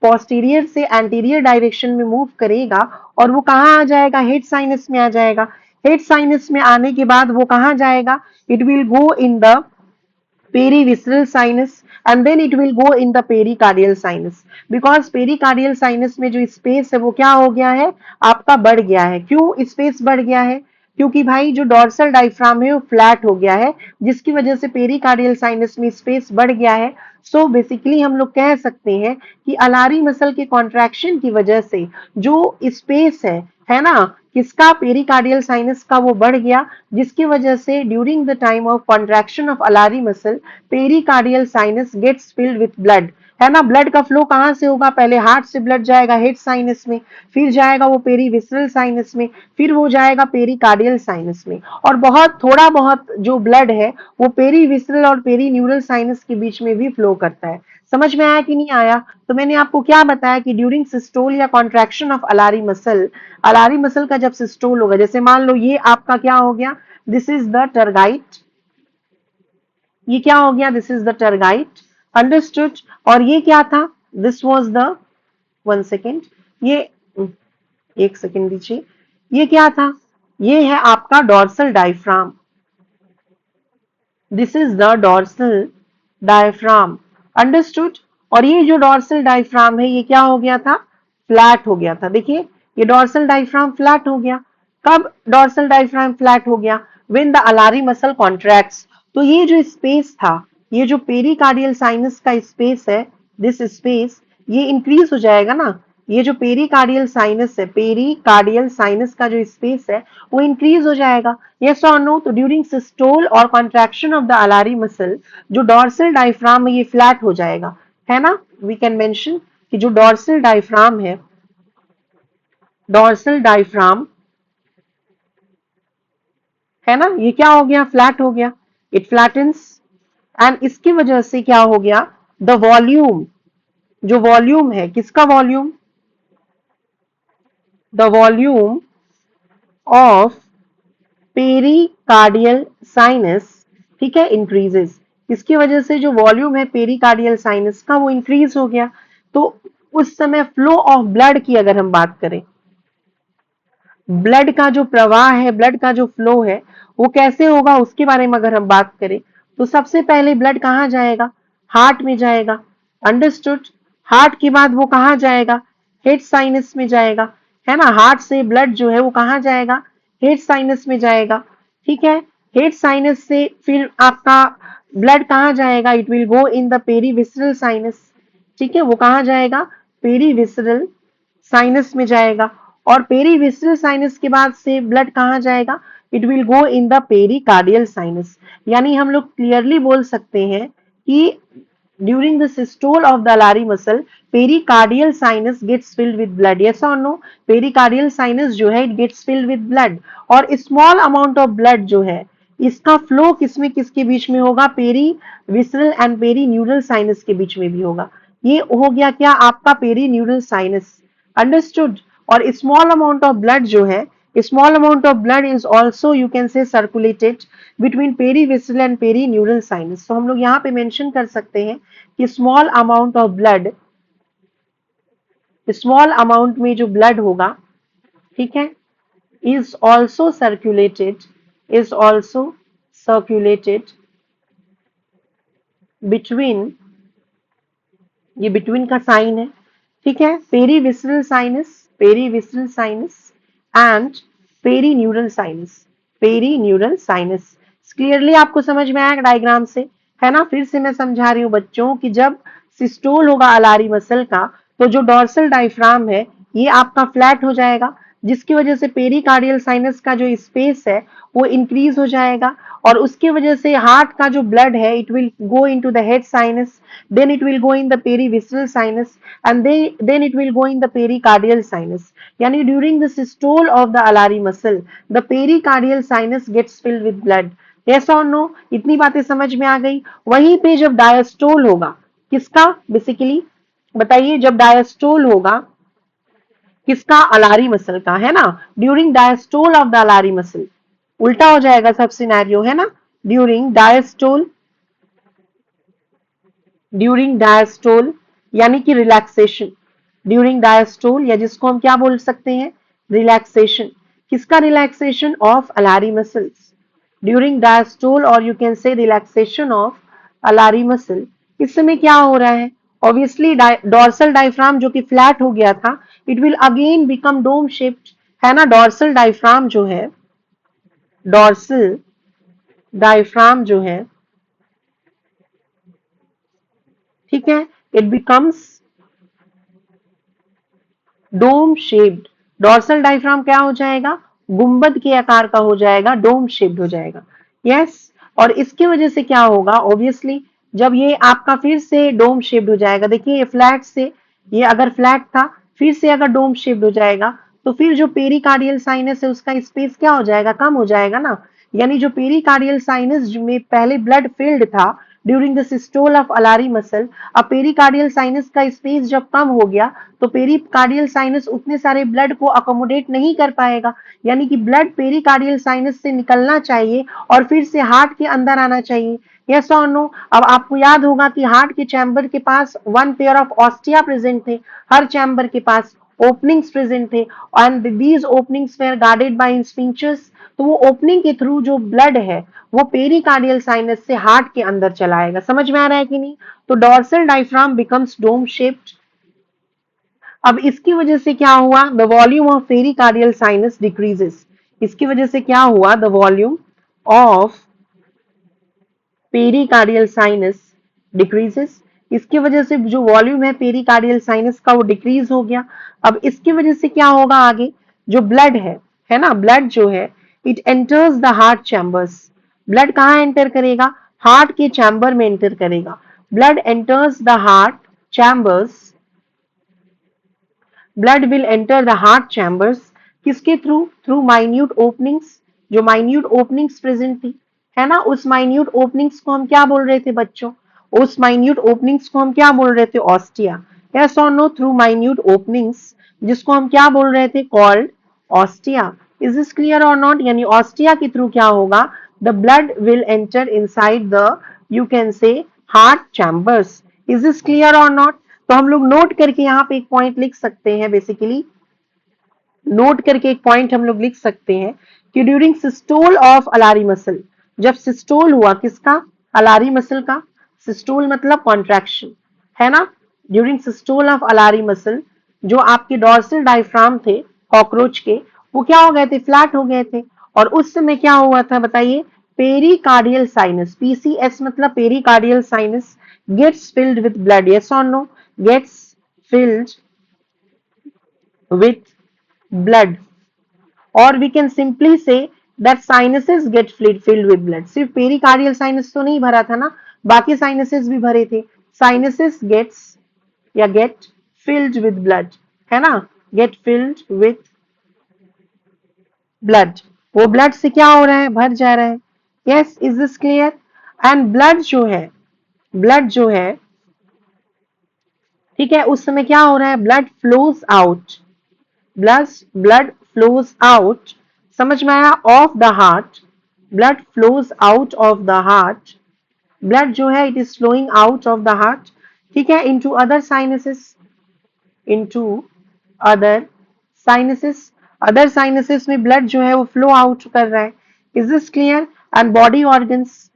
पोस्टीरियर से एंटीरियर डायरेक्शन में मूव करेगा और वो कहाँ आ जाएगा? हेड साइनस में आ जाएगा। हेड साइनस में आने के बाद वो कहाँ जाएगा? It will go in the perivisceral sinus and then it will go in the pericardial sinus, because pericardial sinus में जो स्पेस है वो क्या हो गया है? आपका बढ़ गया है। क्यों स्पेस बढ़ गया है? क्योंकि भाई जो डॉर्सल डायफ्राम है वो फ्लैट हो गया है, जिसकी वजह से पेरिकार्डियल साइनस में स्पेस बढ़ गया है। सो बेसिकली हम लोग कह सकते हैं कि अलारी मसल के कॉन्ट्रैक्शन की वजह से जो स्पेस है ना, किसका? पेरिकार्डियल साइनस का, वो बढ़ गया, जिसकी वजह से during the time of contraction of alary muscle pericardial sinus gets filled with blood, है ना। ब्लड का फ्लो कहाँ से होगा? पहले हार्ट से ब्लड जाएगा हेड साइनस में, फिर जाएगा वो पेरीविसरल साइनस में, फिर वो जाएगा पेरिकार्डियल साइनस में, और बहुत थोड़ा बहुत जो ब्लड है वो पेरीविसरल और पेरीन्यूरल साइनस के बीच में भी फ्लो करता है। समझ में आया कि नहीं आया? तो मैंने आपको क्या बताया कि ड्यूरिंग सिस्टोल या contraction of alary muscle, alary muscle का जब सिस्टोल होगा, जैसे मान लो ये आपका क्या हो गया? This is the tergite. ये क्या हो गया? This is the tergite. Understood? और ये क्या था? This was the, one second, ये एक सेकेंड दीजिए, ये क्या था? ये है आपका dorsal diaphragm. This is the dorsal diaphragm. Understood? और ये जो डॉर्सल डायफ्राम है ये क्या हो गया था? फ्लैट हो गया था। देखिए ये डॉर्सल डायफ्राम फ्लैट हो गया। कब डॉर्सल डायफ्राम फ्लैट हो गया? When the alary muscle contracts. तो ये जो स्पेस था, ये जो पेरिकार्डियल साइनस का स्पेस है, दिस स्पेस, ये इंक्रीज हो जाएगा ना। ये जो पेरिकार्डियल साइनस है, पेरिकार्डियल साइनस का जो स्पेस है वो इंक्रीज हो जाएगा। यस और नो? तो ड्यूरिंग सिस्टोल और contraction of the alary muscle, जो डॉर्सल डायफ्राम है ये फ्लैट हो जाएगा, है ना। वी कैन मेंशन कि जो डॉर्सल डायफ्राम है, डॉर्सल डायफ्राम है ना, ये क्या हो गया? फ्लैट हो गया, इट फ्लैटन्स। एंड इसकी वजह से क्या हो गया? द वॉल्यूम, जो वॉल्यूम है, किसका volume? The volume of pericardial sinus, ठीक है, इंक्रीजेस। इसकी वजह से जो वॉल्यूम है पेरिकार्डियल साइनस का वो इंक्रीज हो गया। तो उस समय फ्लो ऑफ ब्लड की अगर हम बात करें, ब्लड का जो प्रवाह है, ब्लड का जो फ्लो है, वो कैसे होगा उसके बारे में अगर हम बात करें, तो सबसे पहले ब्लड कहाँ जाएगा? हार्ट में जाएगा। अंडरस्टूड? हार्ट के बाद वो कहाँ जाएगा? हेड साइनस में जाएगा, है ना। हार्ट से ब्लड जो है वो कहाँ जाएगा? हेड साइनस में जाएगा, ठीक है। हेड साइनस से फिर आपका ब्लड कहाँ जाएगा? It will go in the perivisceral sinus, ठीक है। वो कहाँ जाएगा? पेरीविसरल साइनस में जाएगा। और पेरीविसरल साइनस के बाद से ब्लड कहाँ जाएगा? It will go in the pericardial sinus. यानी हम लोग क्लियरली बोल सकते हैं कि during the systole of the alary muscle, pericardial sinus gets filled with blood. Yes और नो? पेरिकार्डियल साइनस जो है it gets filled with blood. और स्मॉल अमाउंट ऑफ ब्लड जो है, इसका फ्लो किसमें किसके बीच में होगा? Perivisceral and perineural sinus के बीच में भी होगा। ये हो गया क्या? आपका पेरी न्यूरल साइनस। अंडरस्टूड? और स्मॉल अमाउंट ऑफ ब्लड जो है, small amount of blood is also you can say circulated between perivisceral and perineural sinus। तो हम लोग यहाँ पे मेंशन कर सकते हैं कि small amount of blood, small amount में जो ब्लड होगा, ठीक है, is also circulated, is also circulated between, ये बिटवीन का साइन है, ठीक है, perivisceral sinus, perivisceral sinus and perineural sinus, perineural sinus. Clearly आपको समझ में आया डायग्राम से, है ना। फिर से मैं समझा रही हूँ बच्चों कि जब सिस्टोल होगा अलारी मसल का, तो जो डॉर्सल डायफ्राम है ये आपका फ्लैट हो जाएगा, जिसकी वजह से पेरिकार्डियल साइनस का जो स्पेस है वो इंक्रीज हो जाएगा। और उसकी वजह से हार्ट का जो ब्लड है it will go into the head sinus, then it will go in the perivisceral sinus, and then it will go in the pericardial sinus। यानी during the systole of the alari muscle, the pericardial sinus gets filled with blood। yes or no? इतनी बातें समझ में आ गई। वहीं पे जब डायस्टोल होगा, किसका? बेसिकली बताइए, जब डायस्टोल होगा किसका? अलारी मसल का, है ना। During diastole of the alary muscle, उल्टा हो जाएगा सब सिनेरियो, है ना। ड्यूरिंग डायस्टोल, ड्यूरिंग डायस्टोल यानी कि रिलैक्सेशन, ड्यूरिंग डायस्टोल, या जिसको हम क्या बोल सकते हैं? रिलैक्सेशन। किसका relaxation? Of alary muscles during diastole, और you can say relaxation of alary muscle. इस समय क्या हो रहा है? ऑब्वियसली डॉर्सल डायफ्राम जो कि फ्लैट हो गया था, it will again become dome shaped, है ना। डॉर्सल डायफ्राम जो है, डॉर्सल डायफ्राम जो है, ठीक है, it becomes dome shaped. Dorsal diaphragm क्या हो जाएगा? गुंबद के आकार का हो जाएगा, डोम शेप्ड हो जाएगा। यस। और इसकी वजह से क्या होगा? ऑब्वियसली जब ये आपका फिर से डोम शेप्ड हो जाएगा, देखिए ये फ्लैट से, ये अगर फ्लैट था, फिर से अगर डोम शेप्ड हो जाएगा, तो फिर जो पेरिकार्डियल साइनस है उसका स्पेस क्या हो जाएगा? कम हो जाएगा ना। यानी जो पेरिकार्डियल साइनस में पहले ब्लड फिल्ड था during the systole of alary muscle, अब पेरिकार्डियल साइनस का स्पेस जब कम हो गया, तो पेरिकार्डियल साइनस उतने सारे ब्लड को अकोमोडेट नहीं कर पाएगा। यानी कि ब्लड पेरिकार्डियल साइनस से निकलना चाहिए और फिर से हार्ट के अंदर आना चाहिए। यस और नो? अब आपको याद होगा कि हार्ट के चैम्बर के पास one pair of ostia present थे, हर चैम्बर के पास ओपनिंग्स प्रेजेंट थे, and these openings were guarded by sphincters. तो वो ओपनिंग के थ्रू जो ब्लड है वो पेरिकार्डियल साइनस से हार्ट के अंदर चला आएगा। समझ में आ रहा है कि नहीं? तो dorsal diaphragm becomes dome shaped. अब इसकी वजह से क्या हुआ? The volume of pericardial sinus decreases. इसकी वजह से क्या हुआ, the volume of pericardial sinus decreases. इसकी वजह से जो वॉल्यूम है पेरिकार्डियल साइनस का वो डिक्रीज हो गया। अब इसकी वजह से क्या होगा आगे, जो ब्लड है ना, ब्लड जो है it enters the heart chambers. Blood कहाँ एंटर करेगा, हार्ट के चैम्बर में एंटर करेगा। Blood enters the heart chambers, blood will enter the heart chambers, किसके थ्रू, थ्रू माइन्यूट ओपनिंग्स, जो माइन्यूट ओपनिंग्स प्रेजेंट थी, है ना, उस माइन्यूट ओपनिंग्स को हम क्या बोल रहे थे बच्चों, उस माइन्यूट ओपनिंग्स को हम क्या बोल रहे थे, ऑस्टिया। यस और नो, थ्रू माइन्यूट ओपनिंग्स, जिसको हम क्या बोल रहे थे, called ostia. Is this clear और नॉट, यानी ऑस्टिया के थ्रू क्या होगा, the blood will enter inside the, you can say, heart chambers. Is this clear और नॉट। तो हम लोग नोट करके यहाँ पे एक पॉइंट लिख सकते हैं, बेसिकली नोट करके एक पॉइंट हम लोग लिख सकते हैं कि during systole of alary muscle, जब सिस्टोल हुआ किसका, अलारी मसल का, सिस्टोल मतलब कॉन्ट्रैक्शन, है ना, during systole of alary muscle, जो आपके डॉर्सल डायफ्राम थे कॉकरोच के, वो क्या हो गए थे, फ्लैट हो गए थे। और उस समय क्या हुआ था बताइए, पेरिकार्डियल साइनस, पीसीएस मतलब pericardial sinus, gets filled with blood, yes और no, gets filled with blood, or we can simply say that sinuses get filled with blood। सिर्फ पेरिकार्डियल साइनस तो नहीं भरा था ना, बाकी साइनसेस भी भरे थे। साइनसेस गेट्स या गेट फिल्ड विद ब्लड, है ना, गेट फिल्ड विथ ब्लड, वो ब्लड से क्या हो रहा है, भर जा रहा है। Yes, is this clear. And blood जो है, ब्लड जो है, ठीक है, उस समय क्या हो रहा है, blood flows out, blood flows out, समझ में आया, of the heart, blood flows out of the heart, blood जो है it is flowing out of the heart, ठीक है, into other sinuses, into other sinuses, other sinuses में ब्लड जो है वो फ्लो आउट कर रहा है। Is this clear. And body organs,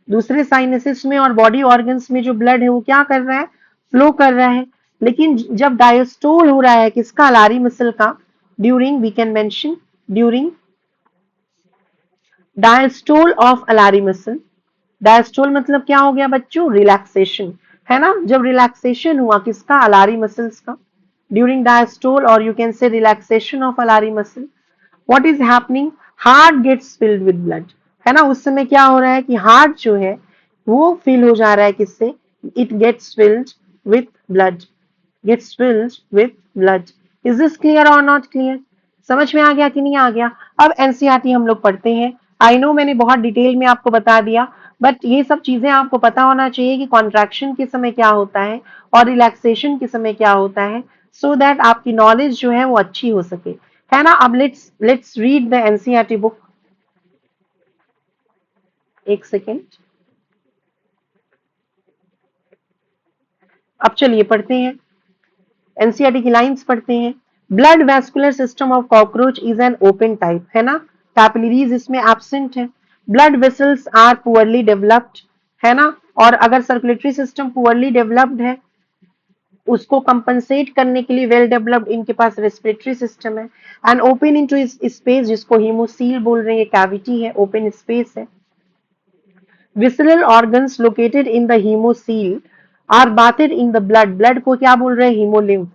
दूसरे साइनसेस में और बॉडी ऑर्गन्स में जो ब्लड है वो क्या कर रहा है, फ्लो कर रहा है। लेकिन जब डायस्टोल हो रहा है किसका, अलारी मसल का, during, we can mention during diastole of alary muscle, diastole मतलब क्या हो गया बच्चों, रिलैक्सेशन, है ना, जब रिलैक्सेशन हुआ किसका, अलारी मसल्स का, ड्यूरिंग डायस्टोल, और you can say relaxation of alary muscle, what is happening, heart gets filled with blood, है ना, उस समय क्या हो रहा है कि हार्ट जो है वो फिल हो जा रहा है किससे, it gets filled with blood, gets filled with blood. Is this clear और नॉट क्लियर, समझ में आ गया कि नहीं आ गया। अब एनसीईआरटी हम लोग पढ़ते हैं। आई नो मैंने बहुत डिटेल में आपको बता दिया, बट ये सब चीजें आपको पता होना चाहिए कि कॉन्ट्रैक्शन के समय क्या होता है और रिलैक्सेशन के समय क्या होता है, सो दैट आपकी नॉलेज जो है वो अच्छी हो सके, है ना। अब let's read the NCERT book. एक सेकेंड, अब चलिए पढ़ते हैं, एनसीईआरटी की लाइंस पढ़ते हैं। Blood vascular system of cockroach is an open type, है ना, कैपिलरीज इसमें एब्सेंट है। Blood vessels are poorly developed, है ना, और अगर सर्कुलेटरी सिस्टम पुअरली डेवलप्ड है उसको कंपनसेट करने के लिए वेल डेवलप्ड इनके पास रेस्पिरेटरी सिस्टम है। एंड ओपन इनटू स्पेस, जिसको हीमोसील बोल रहे हैं, कैविटी है, ओपन स्पेस है। Visceral organs located in the hemocoel are bathed in the blood, blood को क्या बोल रहे हैं, hemolymph.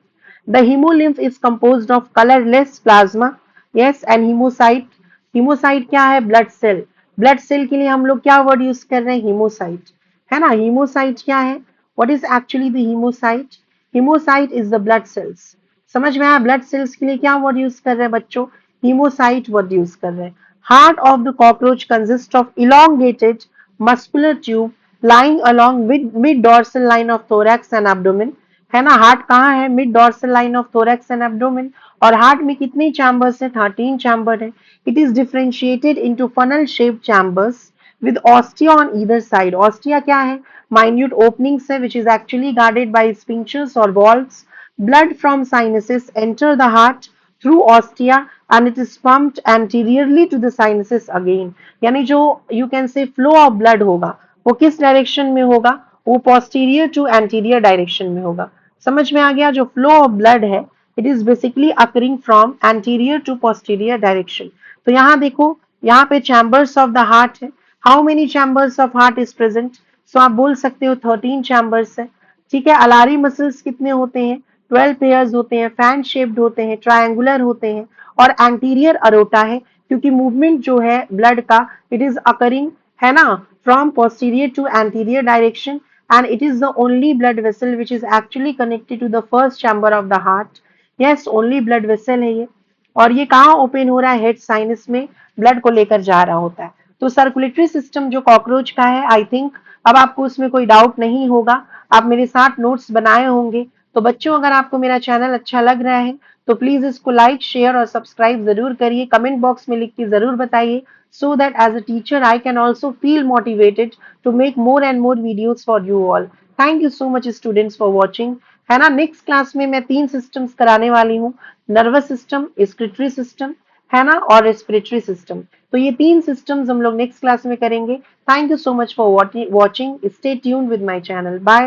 The hemolymph is composed of colourless plasma, yes, and hemocyte, hemocyte क्या है, ब्लड सेल, ब्लड सेल के लिए हम लोग क्या वर्ड यूज कर रहे हैं, हीमोसाइट, है ना। हीमोसाइट क्या है, what is actually the hemocyte, hemocyte is the blood cells, समझ में आया। ब्लड सेल्स के लिए क्या वर्ड यूज कर रहे हैं बच्चों, हीमोसाइट वर्ड यूज कर रहे हैं। Heart of the cockroach consist of elongated muscular tube lying along with mid dorsal line of thorax and abdomen, है ना। हार्ट कहाँ है, mid dorsal line of thorax and abdomen, और हार्ट में कितने चैम्बर्स है, 13 चैम्बर है। It is differentiated into funnel shaped chambers with ostia on either side। ostia क्या है, minute openings है which is actually guarded by sphincters or valves। blood from sinuses enter the heart through ostia and it is pumped anteriorly to the sinuses again। यानी जो you can say flow of blood होगा वो किस डायरेक्शन में होगा, वो posterior to anterior डायरेक्शन में होगा। समझ में आ गया, जो flow of blood है it is basically occurring from anterior to posterior direction। तो यहाँ देखो, यहाँ पे चैम्बर्स ऑफ द हार्ट है। How many chambers of heart is present? So आप बोल सकते हो 13 चैम्बर्स है। ठीक है, अलारी मसल्स कितने होते हैं? 12 पेयर्स होते हैं, फैन शेप्ड होते हैं, ट्रायंगुलर होते हैं, और एंटीरियर अरोटा है, क्योंकि मूवमेंट जो है ब्लड का, इट इज अकरिंग, है ना, from posterior to anterior direction, and it is the only blood vessel which is actually connected to the first chamber of the heart. Yes, only blood vessel है ये। और ये कहाँ ओपन हो रहा है? हेड साइनस में ब्लड को लेकर जा रहा होता है। तो सर्कुलेटरी सिस्टम जो कॉकरोच का है, आई थिंक अब आपको उसमें कोई डाउट नहीं होगा। आप मेरे साथ नोट्स बनाए होंगे। तो बच्चों, अगर आपको मेरा चैनल अच्छा लग रहा है तो प्लीज इसको लाइक, शेयर और सब्सक्राइब जरूर करिए। कमेंट बॉक्स में लिख के जरूर बताइए, so that as a teacher I can also feel motivated to make more and more videos for you all. Thank you so much students for watching। है ना, नेक्स्ट क्लास में मैं 3 सिस्टम्स कराने वाली हूँ, नर्वस सिस्टम, स्क्रिटरी सिस्टम, है ना, और रेस्पिरेटरी सिस्टम। तो ये 3 सिस्टम्स हम लोग नेक्स्ट क्लास में करेंगे। Thank you so much for watching. Stay tuned with my channel. Bye.